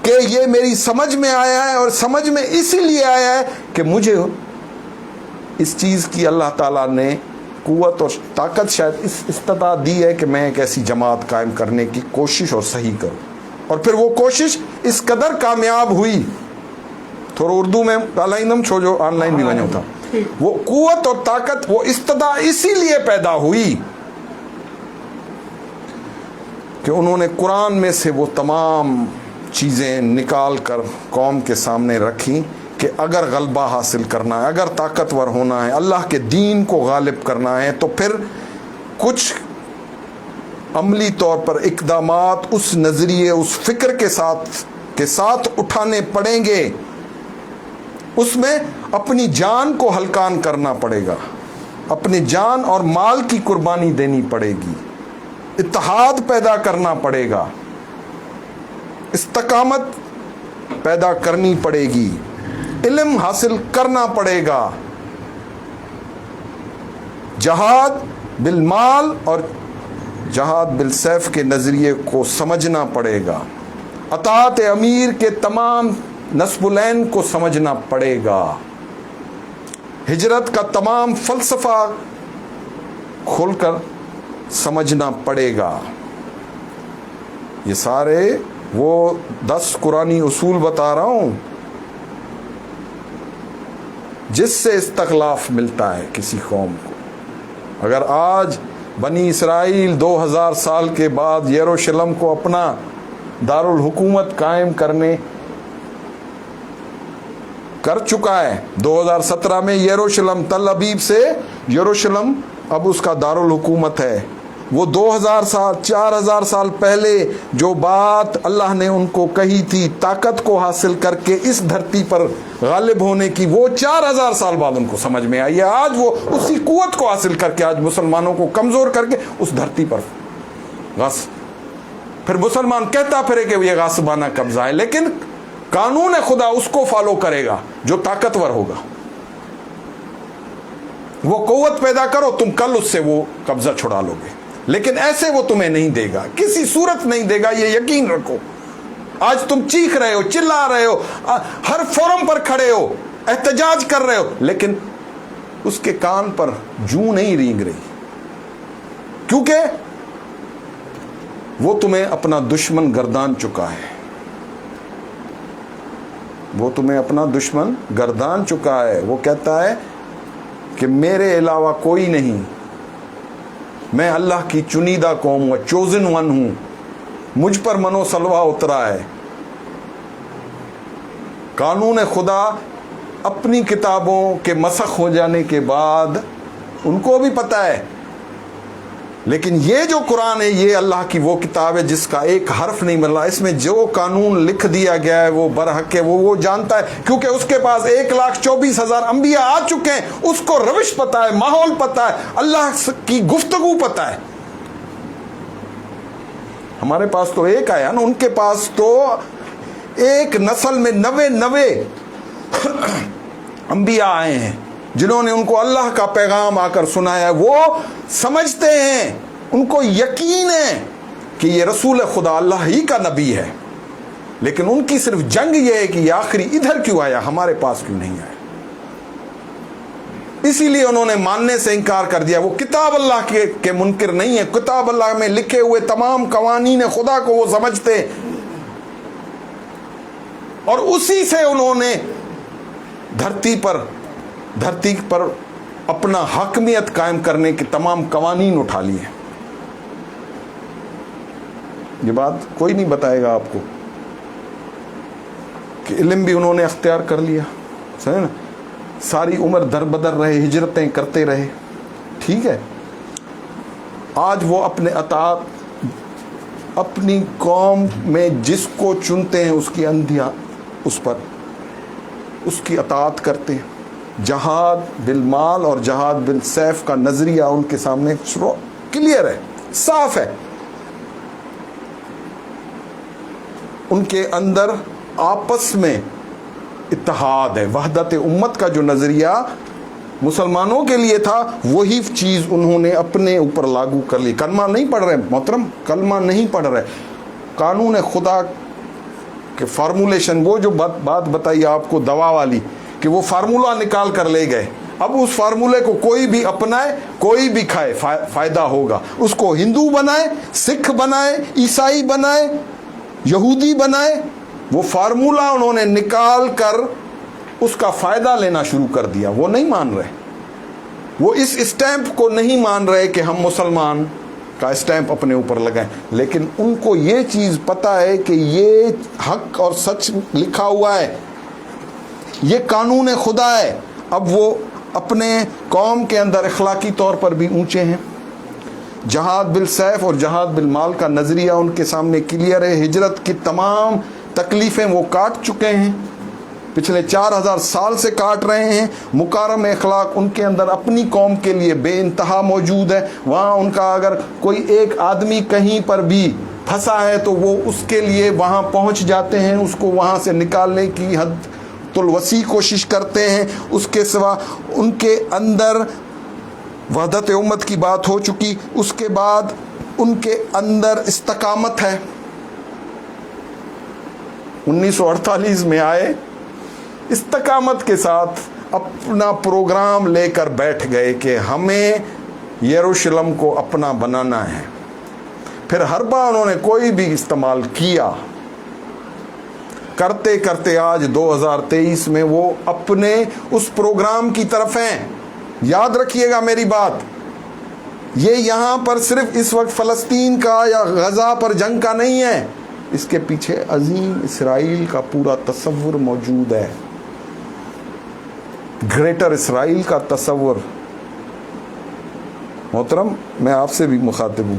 کہ یہ میری سمجھ میں آیا ہے, اور سمجھ میں اسی لیے آیا ہے کہ مجھے اس چیز کی اللہ تعالیٰ نے قوت اور طاقت, شاید اس استطاعت دی ہے کہ میں ایک ایسی جماعت قائم کرنے کی کوشش اور صحیح کروں. اور پھر وہ کوشش اس قدر کامیاب ہوئی, تھوڑا اردو میں علائنم چھو جو آن لائن بھی بنو تھا, وہ قوت اور طاقت, وہ استطاعت اسی لیے پیدا ہوئی کہ انہوں نے قرآن میں سے وہ تمام چیزیں نکال کر قوم کے سامنے رکھی کہ اگر غلبہ حاصل کرنا ہے, اگر طاقتور ہونا ہے, اللہ کے دین کو غالب کرنا ہے, تو پھر کچھ عملی طور پر اقدامات اس نظریے, اس فکر کے ساتھ اٹھانے پڑیں گے. اس میں اپنی جان کو ہلکان کرنا پڑے گا, اپنی جان اور مال کی قربانی دینی پڑے گی, اتحاد پیدا کرنا پڑے گا, استقامت پیدا کرنی پڑے گی, علم حاصل کرنا پڑے گا, جہاد بالمال اور جہاد بالسیف کے نظریے کو سمجھنا پڑے گا, اطاعت امیر کے تمام نصب العین کو سمجھنا پڑے گا, ہجرت کا تمام فلسفہ کھول کر سمجھنا پڑے گا. یہ سارے وہ 10 قرآنی اصول بتا رہا ہوں جس سے استخلاف ملتا ہے کسی قوم کو. اگر آج بنی اسرائیل 2000 سال کے بعد یروشلم کو اپنا دارالحکومت قائم کرنے کر چکا ہے, 2017 میں یروشلم, تل ابیب سے یروشلم اب اس کا دارالحکومت ہے. وہ 2000 سال 4000 سال پہلے جو بات اللہ نے ان کو کہی تھی طاقت کو حاصل کر کے اس دھرتی پر غالب ہونے کی, وہ 4000 سال بعد ان کو سمجھ میں آئی ہے. آج وہ اسی قوت کو حاصل کر کے آج مسلمانوں کو کمزور کر کے اس دھرتی پر پھر مسلمان کہتا پھرے کہ یہ غاصبانہ قبضہ ہے, لیکن قانون خدا اس کو فالو کرے گا جو طاقتور ہوگا. وہ قوت پیدا کرو, تم کل اس سے وہ قبضہ چھڑا لو گے, لیکن ایسے وہ تمہیں نہیں دے گا, کسی صورت نہیں دے گا, یہ یقین رکھو. آج تم چیخ رہے ہو, چلا رہے ہو, ہر فورم پر کھڑے ہو, احتجاج کر رہے ہو, لیکن اس کے کان پر جوں نہیں رینگ رہی, کیونکہ وہ تمہیں اپنا دشمن گردان چکا ہے. وہ تمہیں اپنا دشمن گردان چکا ہے. وہ کہتا ہے کہ میرے علاوہ کوئی نہیں, میں اللہ کی چنیدہ قوم ہوں, چوزن ون ہوں, مجھ پر منو سلوا اترا ہے. قانون خدا اپنی کتابوں کے مسخ ہو جانے کے بعد ان کو بھی پتہ ہے, لیکن یہ جو قرآن ہے یہ اللہ کی وہ کتاب ہے جس کا ایک حرف نہیں مل رہا. اس میں جو قانون لکھ دیا گیا ہے وہ برحق ہے, وہ جانتا ہے, کیونکہ اس کے پاس 1,24,000 انبیاء آ چکے ہیں. اس کو روش پتہ ہے, ماحول پتہ ہے, اللہ کی گفتگو پتہ ہے. ہمارے پاس تو ایک آیا نا, ان کے پاس تو ایک نسل میں 99 انبیاء آئے ہیں جنہوں نے ان کو اللہ کا پیغام آ کر سنایا. وہ سمجھتے ہیں, ان کو یقین ہے کہ یہ رسول خدا اللہ ہی کا نبی ہے, لیکن ان کی صرف جنگ یہ ہے کہ یہ آخری ادھر کیوں آیا, ہمارے پاس کیوں نہیں آیا. اسی لیے انہوں نے ماننے سے انکار کر دیا. وہ کتاب اللہ کے منکر نہیں ہے, کتاب اللہ میں لکھے ہوئے تمام قوانین خدا کو وہ سمجھتے, اور اسی سے انہوں نے دھرتی پر اپنا حاکمیت قائم کرنے کے تمام قوانین اٹھا لیے. یہ بات کوئی نہیں بتائے گا آپ کو کہ علم بھی انہوں نے اختیار کر لیا, سمجھے نا. ساری عمر در بدر رہے, ہجرتیں کرتے رہے, ٹھیک ہے. آج وہ اپنے اطاعت اپنی قوم میں جس کو چنتے ہیں اس کی اندھیا اس پر اس کی اطاعت کرتے ہیں. جہاد بالمال اور جہاد بالسیف کا نظریہ ان کے سامنے کلیئر ہے, صاف ہے. ان کے اندر آپس میں اتحاد ہے. وحدت امت کا جو نظریہ مسلمانوں کے لیے تھا وہی چیز انہوں نے اپنے اوپر لاگو کر لی. کلمہ نہیں پڑھ رہے محترم, کلمہ نہیں پڑھ رہے, قانون خدا کے فارمولیشن, وہ جو بات بتائی آپ کو دوا والی کہ وہ فارمولہ نکال کر لے گئے. اب اس فارمولے کو کوئی بھی اپنائے, کوئی بھی کھائے, فائدہ ہوگا. اس کو ہندو بنائے, سکھ بنائے, عیسائی بنائے, یہودی بنائے, وہ فارمولہ انہوں نے نکال کر اس کا فائدہ لینا شروع کر دیا. وہ نہیں مان رہے, وہ اس اسٹیمپ کو نہیں مان رہے کہ ہم مسلمان کا اسٹیمپ اپنے اوپر لگائیں, لیکن ان کو یہ چیز پتا ہے کہ یہ حق اور سچ لکھا ہوا ہے, یہ قانون خدا ہے. اب وہ اپنے قوم کے اندر اخلاقی طور پر بھی اونچے ہیں. جہاد بالسیف اور جہاد بالمال کا نظریہ ان کے سامنے کلیئر ہے. ہجرت کی تمام تکلیفیں وہ کاٹ چکے ہیں, پچھلے 4000 سال سے کاٹ رہے ہیں. مکارم اخلاق ان کے اندر اپنی قوم کے لیے بے انتہا موجود ہے. وہاں ان کا اگر کوئی ایک آدمی کہیں پر بھی پھنسا ہے تو وہ اس کے لیے وہاں پہنچ جاتے ہیں, اس کو وہاں سے نکالنے کی حد الوسیع کوشش کرتے ہیں. اس کے سوا ان کے اندر وحدت امت کی بات ہو چکی. اس کے بعد ان کے اندر استقامت ہے. 1948 میں آئے, استقامت کے ساتھ اپنا پروگرام لے کر بیٹھ گئے کہ ہمیں یروشلم کو اپنا بنانا ہے. پھر ہر بار انہوں نے کوئی بھی استعمال کیا, کرتے کرتے آج 2023 میں وہ اپنے اس پروگرام کی طرف ہیں. یاد رکھیے گا میری بات, یہ یہاں پر صرف اس وقت فلسطین کا یا غزہ پر جنگ کا نہیں ہے, اس کے پیچھے عظیم اسرائیل کا پورا تصور موجود ہے. گریٹر اسرائیل کا تصور. محترم, میں آپ سے بھی مخاطب ہوں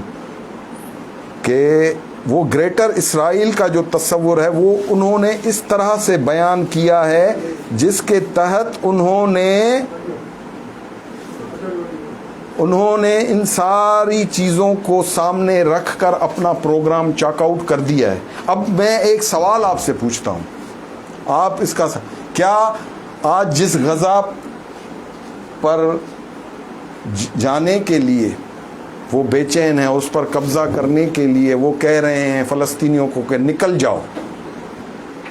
کہ وہ گریٹر اسرائیل کا جو تصور ہے وہ انہوں نے اس طرح سے بیان کیا ہے جس کے تحت انہوں نے ان ساری چیزوں کو سامنے رکھ کر اپنا پروگرام چاک آؤٹ کر دیا ہے. اب میں ایک سوال آپ سے پوچھتا ہوں, آپ اس کا کیا آج جس غزہ پر جانے کے لیے وہ بے چین ہے, اس پر قبضہ کرنے کے لیے وہ کہہ رہے ہیں فلسطینیوں کو کہ نکل جاؤ,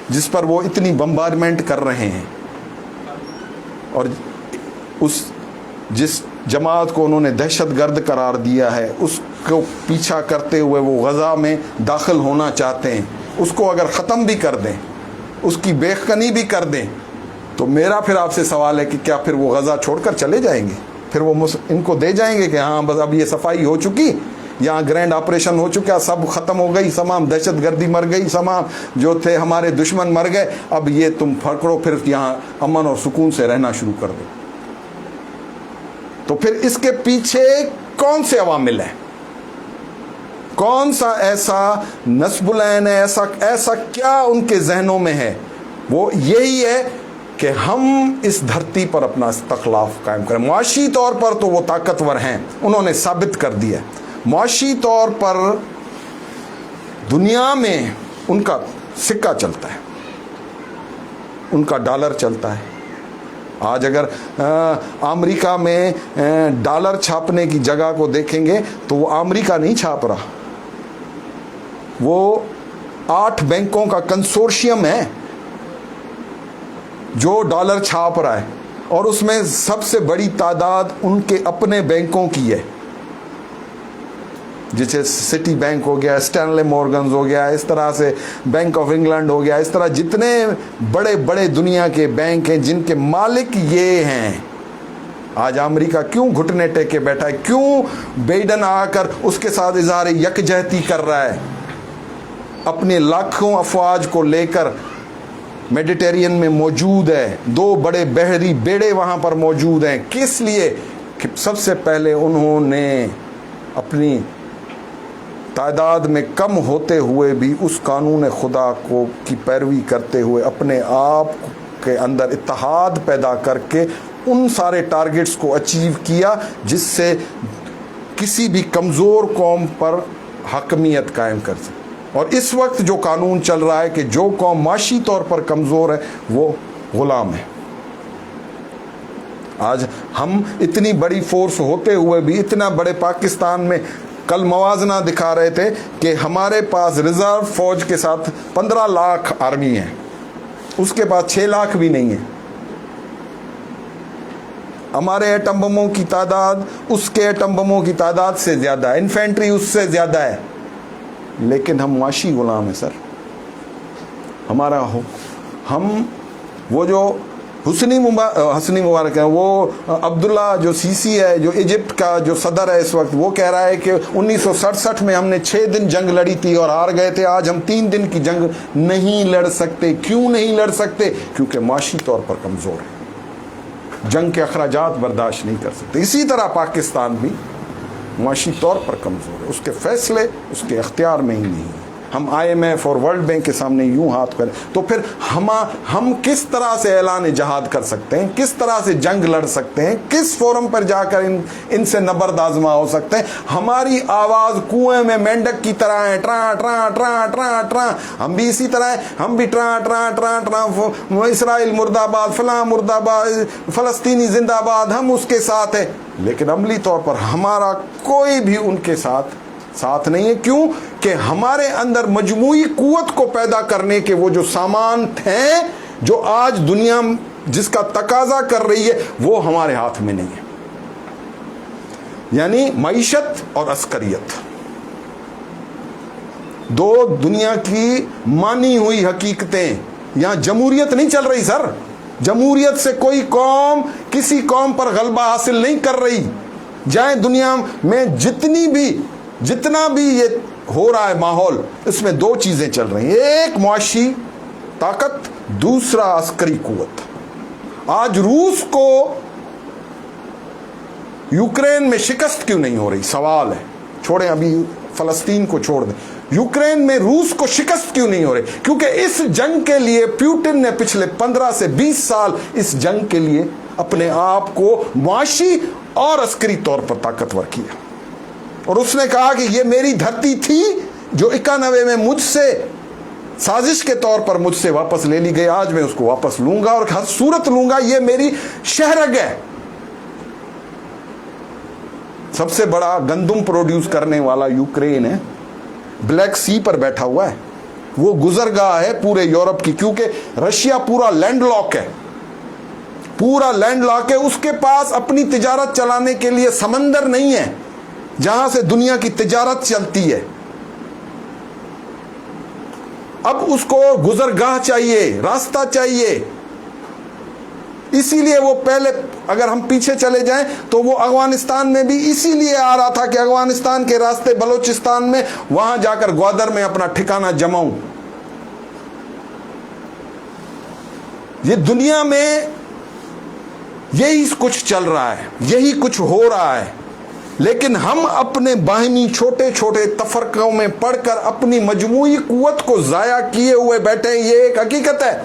جس پر وہ اتنی بمبارڈمنٹ کر رہے ہیں, اور جس جماعت کو انہوں نے دہشت گرد قرار دیا ہے اس کو پیچھا کرتے ہوئے وہ غزہ میں داخل ہونا چاہتے ہیں, اس کو اگر ختم بھی کر دیں, اس کی بیخکنی بھی کر دیں, تو میرا پھر آپ سے سوال ہے کہ کیا پھر وہ غزہ چھوڑ کر چلے جائیں گے؟ پھر وہ ان کو دے جائیں گے کہ ہاں بس اب یہ صفائی ہو چکی, یہاں گرینڈ آپریشن ہو چکا, سب ختم ہو گئی, تمام دہشت گردی مر گئی, تمام جو تھے ہمارے دشمن مر گئے, اب یہ تم پکڑو پھر یہاں امن اور سکون سے رہنا شروع کر دو. تو پھر اس کے پیچھے کون سے عوامل ہیں, کون سا ایسا نصب العین ہے, ایسا کیا ان کے ذہنوں میں ہے؟ وہ یہی ہے کہ ہم اس دھرتی پر اپنا استخلاف قائم کریں. معاشی طور پر تو وہ طاقتور ہیں, انہوں نے ثابت کر دیا. معاشی طور پر دنیا میں ان کا سکہ چلتا ہے, ان کا ڈالر چلتا ہے. آج اگر امریکہ میں ڈالر چھاپنے کی جگہ کو دیکھیں گے تو وہ امریکہ نہیں چھاپ رہا, وہ 8 بینکوں کا کنسورشیم ہے جو ڈالر چھاپ رہا ہے, اور اس میں سب سے بڑی تعداد ان کے اپنے بینکوں کی ہے, جیسے سٹی بینک ہو گیا, اسٹینلے مورگنز ہو گیا, اس طرح سے بینک آف انگلینڈ ہو گیا, اس طرح جتنے بڑے بڑے دنیا کے بینک ہیں جن کے مالک یہ ہیں. آج امریکہ کیوں گھٹنے ٹیکے بیٹھا ہے, کیوں بائیڈن آ کر اس کے ساتھ اظہار یکجہتی کر رہا ہے, اپنے لاکھوں افواج کو لے کر میڈیٹرین میں موجود ہے, 2 بڑے بحری بیڑے وہاں پر موجود ہیں. کس لیے؟ کہ سب سے پہلے انہوں نے اپنی تعداد میں کم ہوتے ہوئے بھی اس قانون خدا کو کی پیروی کرتے ہوئے اپنے آپ کے اندر اتحاد پیدا کر کے ان سارے ٹارگٹس کو اچیو کیا جس سے کسی بھی کمزور قوم پر حاکمیت قائم کر سکے. اور اس وقت جو قانون چل رہا ہے کہ جو قوم معاشی طور پر کمزور ہے وہ غلام ہے. آج ہم اتنی بڑی فورس ہوتے ہوئے بھی, اتنا بڑے پاکستان میں کل موازنہ دکھا رہے تھے کہ ہمارے پاس ریزرو فوج کے ساتھ 15 لاکھ آرمی ہے, اس کے پاس 6 لاکھ بھی نہیں ہے. ہمارے ایٹم بموں کی تعداد اس کے ایٹم بموں کی تعداد سے زیادہ ہے, انفینٹری اس سے زیادہ ہے, لیکن ہم معاشی غلام ہیں سر. ہمارا ہم وہ جو حسنی مبارک ہے, وہ عبداللہ جو سیسی ہے, جو ایجپٹ کا جو صدر ہے اس وقت, وہ کہہ رہا ہے کہ 1967 میں ہم نے 6 دن جنگ لڑی تھی اور ہار گئے تھے, آج ہم 3 دن کی جنگ نہیں لڑ سکتے. کیوں نہیں لڑ سکتے؟ کیونکہ معاشی طور پر کمزور ہے, جنگ کے اخراجات برداشت نہیں کر سکتے. اسی طرح پاکستان بھی معاشی طور پر کمزور ہے, اس کے فیصلے اس کے اختیار میں ہی نہیں ہیں. ہم IMF اور ورلڈ بینک کے سامنے یوں ہاتھ کریں تو پھر ہم کس طرح سے اعلان جہاد کر سکتے ہیں, کس طرح سے جنگ لڑ سکتے ہیں, کس فورم پر جا کر ان سے نبرد آزما ہو سکتے ہیں؟ ہماری آواز کنویں میں مینڈک کی طرح ہے, ٹراں ٹراں ٹراں ٹراں ٹراں. ہم بھی اسی طرح ہیں, ہم بھی ٹراں ٹراں ٹراں ٹراں, اسرائیل مرد آباد, فلاں مرد آباد, فلسطینی زندہ آباد, ہم اس کے ساتھ ہیں, لیکن عملی طور پر ہمارا کوئی بھی ان کے ساتھ نہیں ہے. کیوں کہ ہمارے اندر مجموعی قوت کو پیدا کرنے کے وہ جو سامان تھے, جو آج دنیا جس کا تقاضا کر رہی ہے, وہ ہمارے ہاتھ میں نہیں ہے. یعنی معیشت اور عسکریت دو دنیا کی مانی ہوئی حقیقتیں. یہاں جمہوریت نہیں چل رہی سر, جمہوریت سے کوئی قوم کسی قوم پر غلبہ حاصل نہیں کر رہی. جائیں دنیا میں جتنا بھی یہ ہو رہا ہے ماحول, اس میں 2 چیزیں چل رہی ہیں, ایک معاشی طاقت, دوسرا عسکری قوت. آج روس کو یوکرین میں شکست کیوں نہیں ہو رہی؟ سوال ہے. چھوڑیں ابھی فلسطین کو چھوڑ دیں, یوکرین میں روس کو شکست کیوں نہیں ہو رہی؟ کیونکہ اس جنگ کے لیے پیوٹن نے پچھلے 15 سے 20 سال اس جنگ کے لیے اپنے آپ کو معاشی اور عسکری طور پر طاقتور کیا. اور اس نے کہا کہ یہ میری دھرتی تھی جو 91 میں مجھ سے سازش کے طور پر مجھ سے واپس لے لی گئی, آج میں اس کو واپس لوں گا اور ہر صورت لوں گا. یہ میری شہرگ ہے. سب سے بڑا گندم پروڈیوس کرنے والا یوکرین ہے, بلیک سی پر بیٹھا ہوا ہے, وہ گزرگاہ ہے پورے یورپ کی, کیونکہ رشیا پورا لینڈ لاک ہے, پورا لینڈ لاک ہے. اس کے پاس اپنی تجارت چلانے کے لیے سمندر نہیں ہے جہاں سے دنیا کی تجارت چلتی ہے. اب اس کو گزرگاہ چاہیے, راستہ چاہیے. اسی لیے وہ پہلے, اگر ہم پیچھے چلے جائیں تو وہ افغانستان میں بھی اسی لیے آ رہا تھا کہ افغانستان کے راستے بلوچستان میں, وہاں جا کر گوادر میں اپنا ٹھکانہ جماؤں. یہ دنیا میں یہی کچھ چل رہا ہے, یہی کچھ ہو رہا ہے. لیکن ہم اپنے باہمی چھوٹے چھوٹے تفرقوں میں پڑھ کر اپنی مجموعی قوت کو ضائع کیے ہوئے بیٹھے ہیں. یہ ایک حقیقت ہے.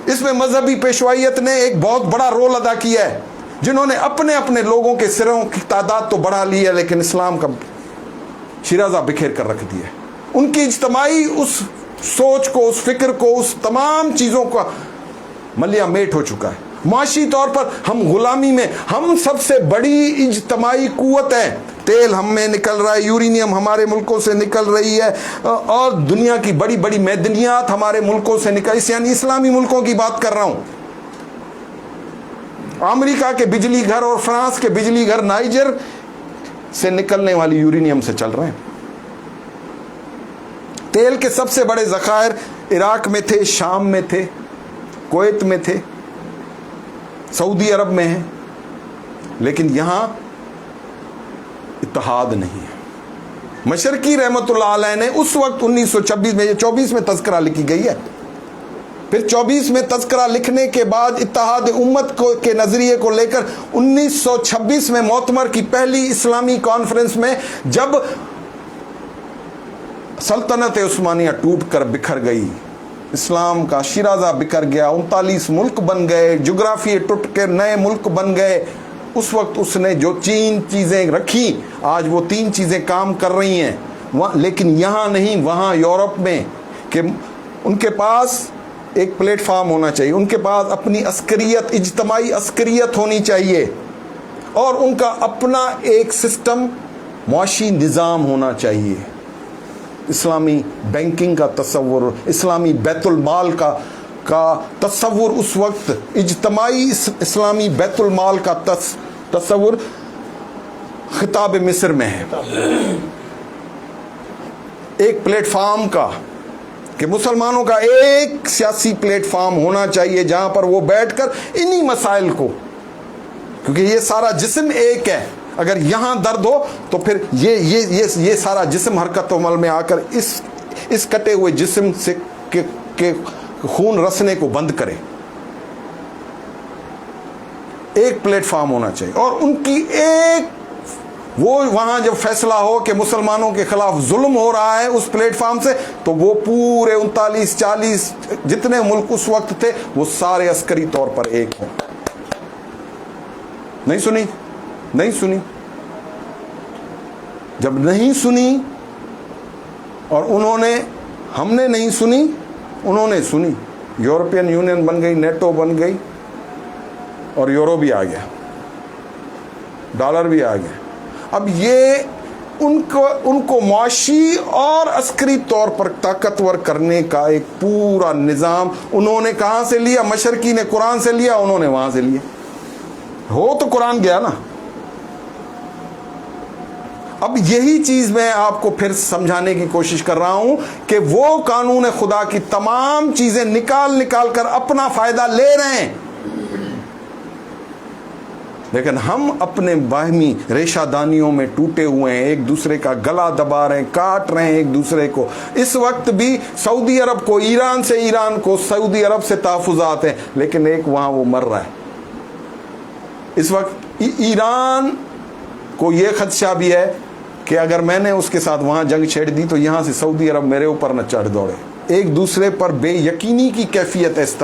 اس میں مذہبی پیشوائیت نے ایک بہت بڑا رول ادا کیا ہے, جنہوں نے اپنے لوگوں کے سروں کی تعداد تو بڑھا لی ہے, لیکن اسلام کا شیرازہ بکھیر کر رکھ دیا ہے. ان کی اجتماعی اس سوچ کو, اس فکر کو, اس تمام چیزوں کا ملیا میٹ ہو چکا ہے. معاشی طور پر ہم غلامی میں, ہم سب سے بڑی اجتماعی قوت ہے. تیل ہم میں نکل رہا ہے, یورینیم ہمارے ملکوں سے نکل رہی ہے, اور دنیا کی بڑی بڑی معدنیات ہمارے ملکوں سے نکل, یعنی اسلامی ملکوں کی بات کر رہا ہوں. امریکہ کے بجلی گھر اور فرانس کے بجلی گھر نائجر سے نکلنے والی یورینیم سے چل رہے ہیں. تیل کے سب سے بڑے ذخائر عراق میں تھے, شام میں تھے, کویت میں تھے, سعودی عرب میں ہیں, لیکن یہاں اتحاد نہیں ہے. مشرقی رحمت اللہ علیہ نے اس وقت 1926 میں, یہ 24 میں تذکرہ لکھی گئی ہے, پھر 24 میں تذکرہ لکھنے کے بعد اتحاد امت کے نظریے کو لے کر 1926 میں معتمر کی پہلی اسلامی کانفرنس میں جب سلطنت عثمانیہ ٹوٹ کر بکھر گئی, اسلام کا شیرازہ بکھر گیا, 39 ملک بن گئے, جغرافی ٹوٹ کے نئے ملک بن گئے, اس وقت اس نے جو 3 چیزیں رکھی, آج وہ 3 چیزیں کام کر رہی ہیں. لیکن یہاں نہیں، وہاں یورپ میں، کہ ان کے پاس ایک پلیٹ فارم ہونا چاہیے، ان کے پاس اپنی عسکریت، اجتماعی عسکریت ہونی چاہیے، اور ان کا اپنا ایک سسٹم، معاشی نظام ہونا چاہیے، اسلامی بینکنگ کا تصور، اسلامی بیت المال کا تصور اس وقت، اجتماعی اسلامی بیت المال کا تصور خطاب مصر میں ہے، ایک پلیٹ فارم کا، کہ مسلمانوں کا ایک سیاسی پلیٹ فارم ہونا چاہیے جہاں پر وہ بیٹھ کر انہی مسائل کو، کیونکہ یہ سارا جسم ایک ہے، اگر یہاں درد ہو تو پھر یہ سارا جسم حرکت و عمل میں آ کر اس کٹے ہوئے جسم سے کہ خون رسنے کو بند کرے۔ ایک پلیٹ فارم ہونا چاہیے، اور ان کی ایک، وہ وہاں جب فیصلہ ہو کہ مسلمانوں کے خلاف ظلم ہو رہا ہے اس پلیٹ فارم سے، تو وہ پورے 39-40 جتنے ملک اس وقت تھے وہ سارے عسکری طور پر ایک ہوں۔ نہیں سنی، جب نہیں سنی، اور ہم نے نہیں سنی، انہوں نے سنی، یورپین یونین بن گئی، نیٹو بن گئی، اور یورو بھی آ گیا، ڈالر بھی آ گیا۔ اب یہ ان کو معاشی اور عسکری طور پر طاقتور کرنے کا ایک پورا نظام انہوں نے کہاں سے لیا؟ مشرقی نے قرآن سے لیا، انہوں نے وہاں سے لیا، ہو تو قرآن گیا نا۔ اب یہی چیز میں آپ کو پھر سمجھانے کی کوشش کر رہا ہوں کہ وہ قانون خدا کی تمام چیزیں نکال کر اپنا فائدہ لے رہے ہیں، لیکن ہم اپنے باہمی ریشہ دانیوں میں ٹوٹے ہوئے ہیں، ایک دوسرے کا گلا دبا رہے ہیں، کاٹ رہے ہیں ایک دوسرے کو۔ اس وقت بھی سعودی عرب کو، ایران کو سعودی عرب سے تحفظات ہیں، لیکن ایک وہاں وہ مر رہا ہے۔ اس وقت ایران کو یہ خدشہ بھی ہے کہ اگر میں نے اس کے ساتھ وہاں جنگ چھیڑ دی تو یہاں سے سعودی عرب میرے اوپر نہ چڑھ دوڑے۔ ایک دوسرے پر بے یقینی کی کیفیت، اس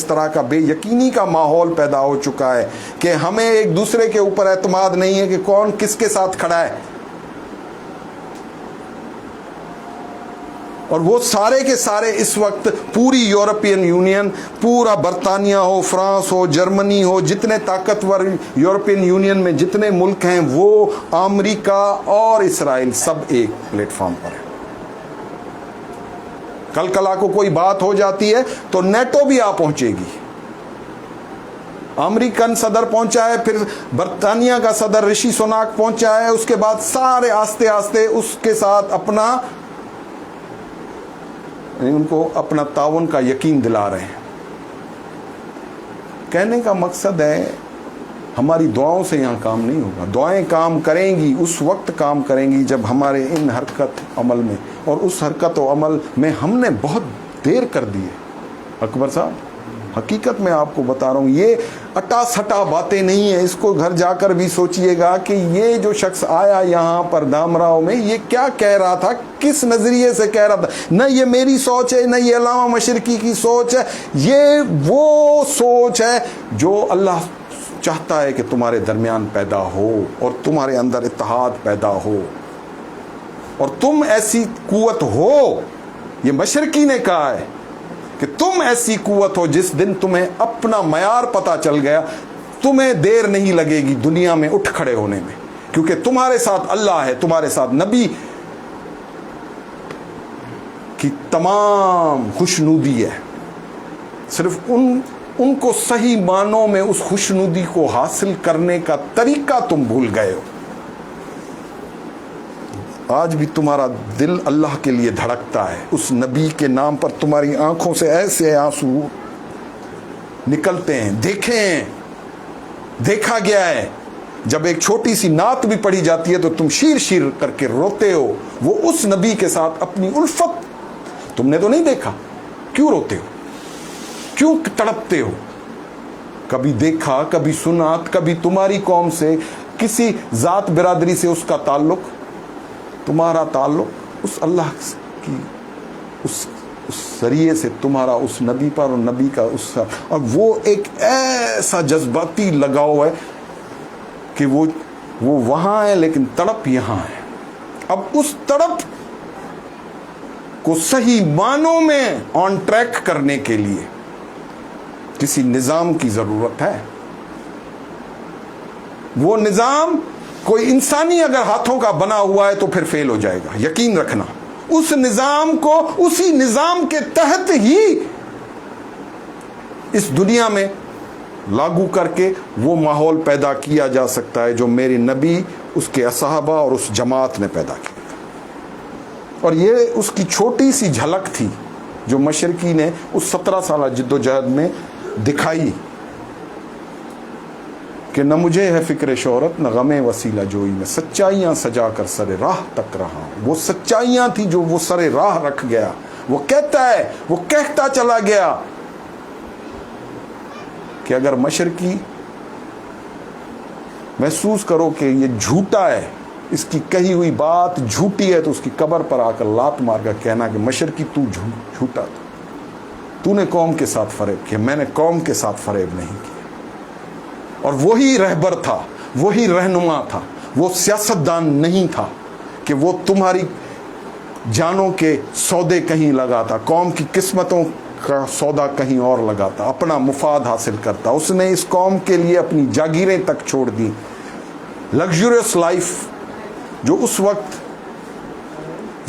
طرح کا بے یقینی کا ماحول پیدا ہو چکا ہے کہ ہمیں ایک دوسرے کے اوپر اعتماد نہیں ہے کہ کون کس کے ساتھ کھڑا ہے۔ اور وہ سارے کے سارے اس وقت پوری یورپین یونین، پورا برطانیہ ہو، فرانس ہو، جرمنی ہو، جتنے طاقتور یورپین یونین میں جتنے ملک ہیں، وہ امریکہ اور اسرائیل سب ایک پلیٹ فارم پر ہیں۔ کل کو کوئی بات ہو جاتی ہے تو نیٹو بھی آ پہنچے گی، امریکن صدر پہنچا ہے، پھر برطانیہ کا صدر رشی سوناک پہنچا ہے، اس کے بعد سارے آستے آستے اس کے ساتھ ان کو اپنا تعاون کا یقین دلا رہے ہیں۔ کہنے کا مقصد ہے ہماری دعاؤں سے یہاں کام نہیں ہوگا، دعائیں کام کریں گی، اس وقت کام کریں گی جب ہمارے ان حرکت عمل میں، اور اس حرکت و عمل میں ہم نے بہت دیر کر دی ہے۔ اکبر صاحب، حقیقت میں آپ کو بتا رہا ہوں، یہ اٹا سٹا باتیں نہیں ہیں، اس کو گھر جا کر بھی سوچئے گا کہ یہ جو شخص آیا یہاں پر دامراؤ میں، یہ کیا کہہ رہا تھا، کس نظریے سے کہہ رہا تھا۔ نہ یہ میری سوچ ہے، نہ یہ علامہ مشرقی کی سوچ ہے، یہ وہ سوچ ہے جو اللہ چاہتا ہے کہ تمہارے درمیان پیدا ہو اور تمہارے اندر اتحاد پیدا ہو، اور تم ایسی قوت ہو، یہ مشرقی نے کہا ہے کہ تم ایسی قوت ہو جس دن تمہیں اپنا معیار پتا چل گیا، تمہیں دیر نہیں لگے گی دنیا میں اٹھ کھڑے ہونے میں، کیونکہ تمہارے ساتھ اللہ ہے، تمہارے ساتھ نبی کی تمام خوشنودی ہے۔ صرف ان کو صحیح معنوں میں اس خوشنودی کو حاصل کرنے کا طریقہ تم بھول گئے ہو۔ آج بھی تمہارا دل اللہ کے لیے دھڑکتا ہے، اس نبی کے نام پر تمہاری آنکھوں سے ایسے آنسو نکلتے ہیں، دیکھا گیا ہے۔ جب ایک چھوٹی سی نعت بھی پڑھی جاتی ہے تو تم شیر کر کے روتے ہو، وہ اس نبی کے ساتھ اپنی الفت تم نے تو نہیں دیکھا، کیوں روتے ہو، کیوں تڑپتے ہو؟ کبھی دیکھا، کبھی سنا، کبھی تمہاری قوم سے کسی ذات برادری سے اس کا تعلق، تمہارا تعلق اس اللہ کی اس ذریعے سے تمہارا اس نبی پر، اور نبی کا اس، اور وہ ایک ایسا جذباتی لگاؤ ہے کہ وہ وہاں ہے لیکن تڑپ یہاں ہے۔ اب اس تڑپ کو صحیح معنوں میں آن ٹریک کرنے کے لیے کسی نظام کی ضرورت ہے. وہ نظام کوئی انسانی اگر ہاتھوں کا بنا ہوا ہے تو پھر فیل ہو جائے گا, یقین رکھنا. اس نظام کو اسی نظام کے تحت ہی اس دنیا میں لاگو کر کے وہ ماحول پیدا کیا جا سکتا ہے جو میری نبی, اس کے صحابہ اور اس جماعت نے پیدا کیا. اور یہ اس کی چھوٹی سی جھلک تھی جو مشرقی نے اس 17 سالہ جد و جہد میں دکھائی کہ نہ مجھے ہے فکر شہرت نہ غم وسیلہ جوئی, میں سچائیاں سجا کر سر راہ تک رہا ہوں. وہ سچائیاں تھی جو وہ سر راہ رکھ گیا. وہ کہتا ہے, وہ کہتا چلا گیا کہ اگر مشرقی محسوس کرو کہ یہ جھوٹا ہے, اس کی کہی ہوئی بات جھوٹی ہے, تو اس کی قبر پر آ کر لات مار کر کہنا کہ مشرقی تو جھوٹا تھا, تو نے قوم کے ساتھ فریب کیا, میں نے قوم کے ساتھ فریب نہیں کیا. اور وہی رہبر تھا, وہی رہنما تھا, وہ سیاستدان نہیں تھا کہ وہ تمہاری جانوں کے سودے کہیں لگاتا, قوم کی قسمتوں کا سودا کہیں اور لگاتا, اپنا مفاد حاصل کرتا. اس نے اس قوم کے لیے اپنی جاگیریں تک چھوڑ دی. لگژریس لائف جو اس وقت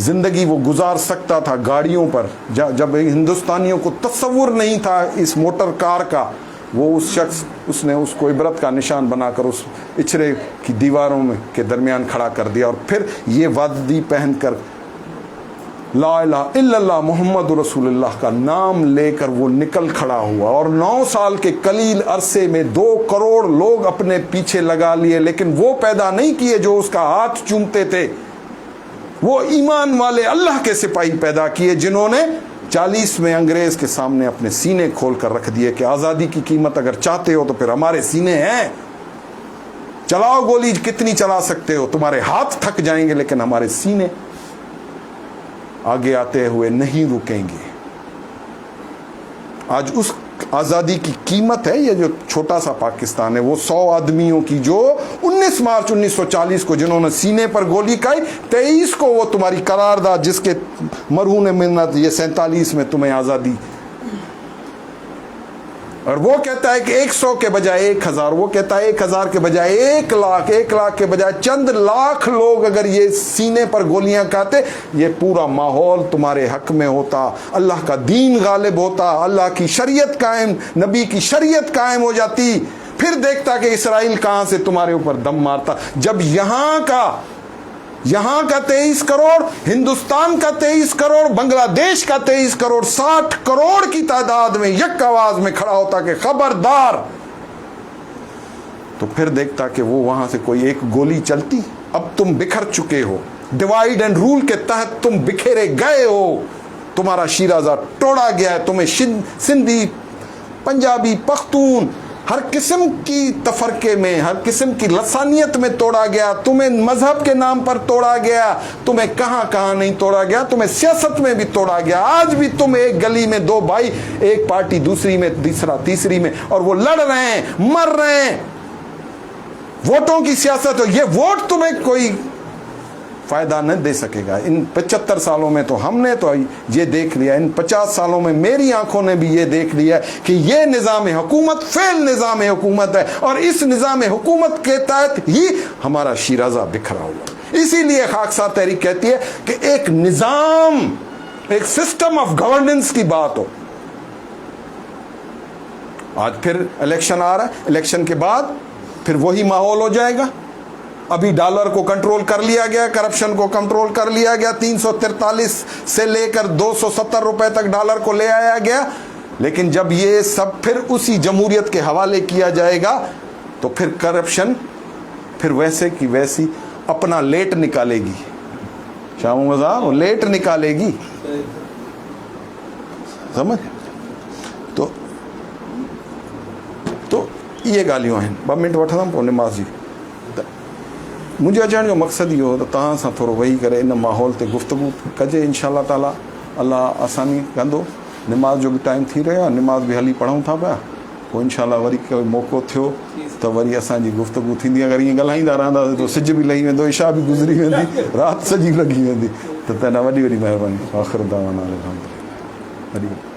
زندگی وہ گزار سکتا تھا گاڑیوں پر, جب ہندوستانیوں کو تصور نہیں تھا اس موٹر کار کا, وہ اس شخص, اس نے اس کو عبرت کا نشان بنا کر اس اچھرے کی دیواروں میں کے درمیان کھڑا کر دیا. اور پھر یہ وادی پہن کر لا الہ الا اللہ محمد رسول اللہ کا نام لے کر وہ نکل کھڑا ہوا. اور 9 سال کے قلیل عرصے میں 2 کروڑ لوگ اپنے پیچھے لگا لیے, لیکن وہ پیدا نہیں کیے جو اس کا ہاتھ چومتے تھے. وہ ایمان والے اللہ کے سپاہی پیدا کیے جنہوں نے 40 میں انگریز کے سامنے اپنے سینے کھول کر رکھ دیے کہ آزادی کی قیمت اگر چاہتے ہو تو پھر ہمارے سینے ہیں, چلاؤ گولی کتنی چلا سکتے ہو, تمہارے ہاتھ تھک جائیں گے لیکن ہمارے سینے آگے آتے ہوئے نہیں رکیں گے. آج اس آزادی کی قیمت ہے یہ جو چھوٹا سا پاکستان ہے, وہ 100 آدمیوں کی جو 19 مارچ 1940 کو جنہوں نے سینے پر گولی کھائی, 23 کو وہ تمہاری قرارداد جس کے مرہون منت یہ 47 میں تمہیں آزادی. اور وہ کہتا ہے کہ 100 کے بجائے 1000, وہ کہتا ہے 1000 کے بجائے 1 لاکھ, 1 لاکھ کے بجائے چند لاکھ لوگ اگر یہ سینے پر گولیاں کھاتے, یہ پورا ماحول تمہارے حق میں ہوتا, اللہ کا دین غالب ہوتا, اللہ کی شریعت قائم, نبی کی شریعت قائم ہو جاتی. پھر دیکھتا کہ اسرائیل کہاں سے تمہارے اوپر دم مارتا. جب یہاں کا 23 کروڑ, ہندوستان کا 23 کروڑ, بنگلہ دیش کا 23 کروڑ, 60 کروڑ کی تعداد میں یک آواز میں کھڑا ہوتا کہ خبردار, تو پھر دیکھتا کہ وہ وہاں سے کوئی ایک گولی چلتی. اب تم بکھر چکے ہو, ڈیوائیڈ اینڈ رول کے تحت تم بکھیرے گئے ہو, تمہارا شیرازہ توڑا گیا ہے, تمہیں سندھی, پنجابی, پختون, ہر قسم کی تفرقے میں, ہر قسم کی لسانیت میں توڑا گیا, تمہیں مذہب کے نام پر توڑا گیا, تمہیں کہاں کہاں نہیں توڑا گیا, تمہیں سیاست میں بھی توڑا گیا. آج بھی تم ایک گلی میں 2 بھائی, ایک پارٹی دوسری میں, تیسری میں, اور وہ لڑ رہے ہیں, مر رہے ہیں. ووٹوں کی سیاست ہو, یہ ووٹ تمہیں کوئی فائدہ نہ دے سکے گا. ان 75 سالوں میں تو ہم نے تو یہ دیکھ لیا, ان 50 سالوں میں میری آنکھوں نے بھی یہ دیکھ لیا کہ یہ نظام حکومت فیل نظام حکومت ہے, اور اس نظام حکومت کے تحت ہی ہمارا شیرازہ بکھرا ہوا. اسی لیے خاکسار تحریک کہتی ہے کہ ایک نظام, ایک سسٹم آف گورننس کی بات ہو. آج پھر الیکشن آ رہا ہے, الیکشن کے بعد پھر وہی ماحول ہو جائے گا. ابھی ڈالر کو کنٹرول کر لیا گیا, کرپشن کو کنٹرول کر لیا گیا, 343 سے لے کر 270 روپے تک ڈالر کو لے آیا گیا. لیکن جب یہ سب پھر اسی جمہوریت کے حوالے کیا جائے گا تو پھر کرپشن پھر ویسے کی ویسی اپنا لیٹ نکالے گی. شام مزار وہ لیٹ نکالے گی, سمجھ. تو یہ گالیوں ہیں. 2 منٹ وٹھا پو نماز جی. مجھے अचण जो मक़सदु इहो त तव्हां सां थोरो वेही करे इन माहौल ते गुफ़्तगू कजे. इंशा अल्लाह ताला अल्लाह आसानी कंदो. निमाज़ जो बि टाइम थी रहियो आहे, निमाज़ बि हली पढ़ूं था पिया. पोइ इंशा अल्लाह वरी कोई मौक़ो थियो त वरी असांजी गुफ़्तगू थींदी. अगरि ईअं ॻाल्हाईंदा रहंदासीं त सिज बि लही वेंदो, इशा बि गुज़री वेंदी, राति सॼी लॻी वेंदी. त तव्हां वॾी वॾी महिरबानी आख़िर दावाना अलहम्दुलिल्लाह वॾी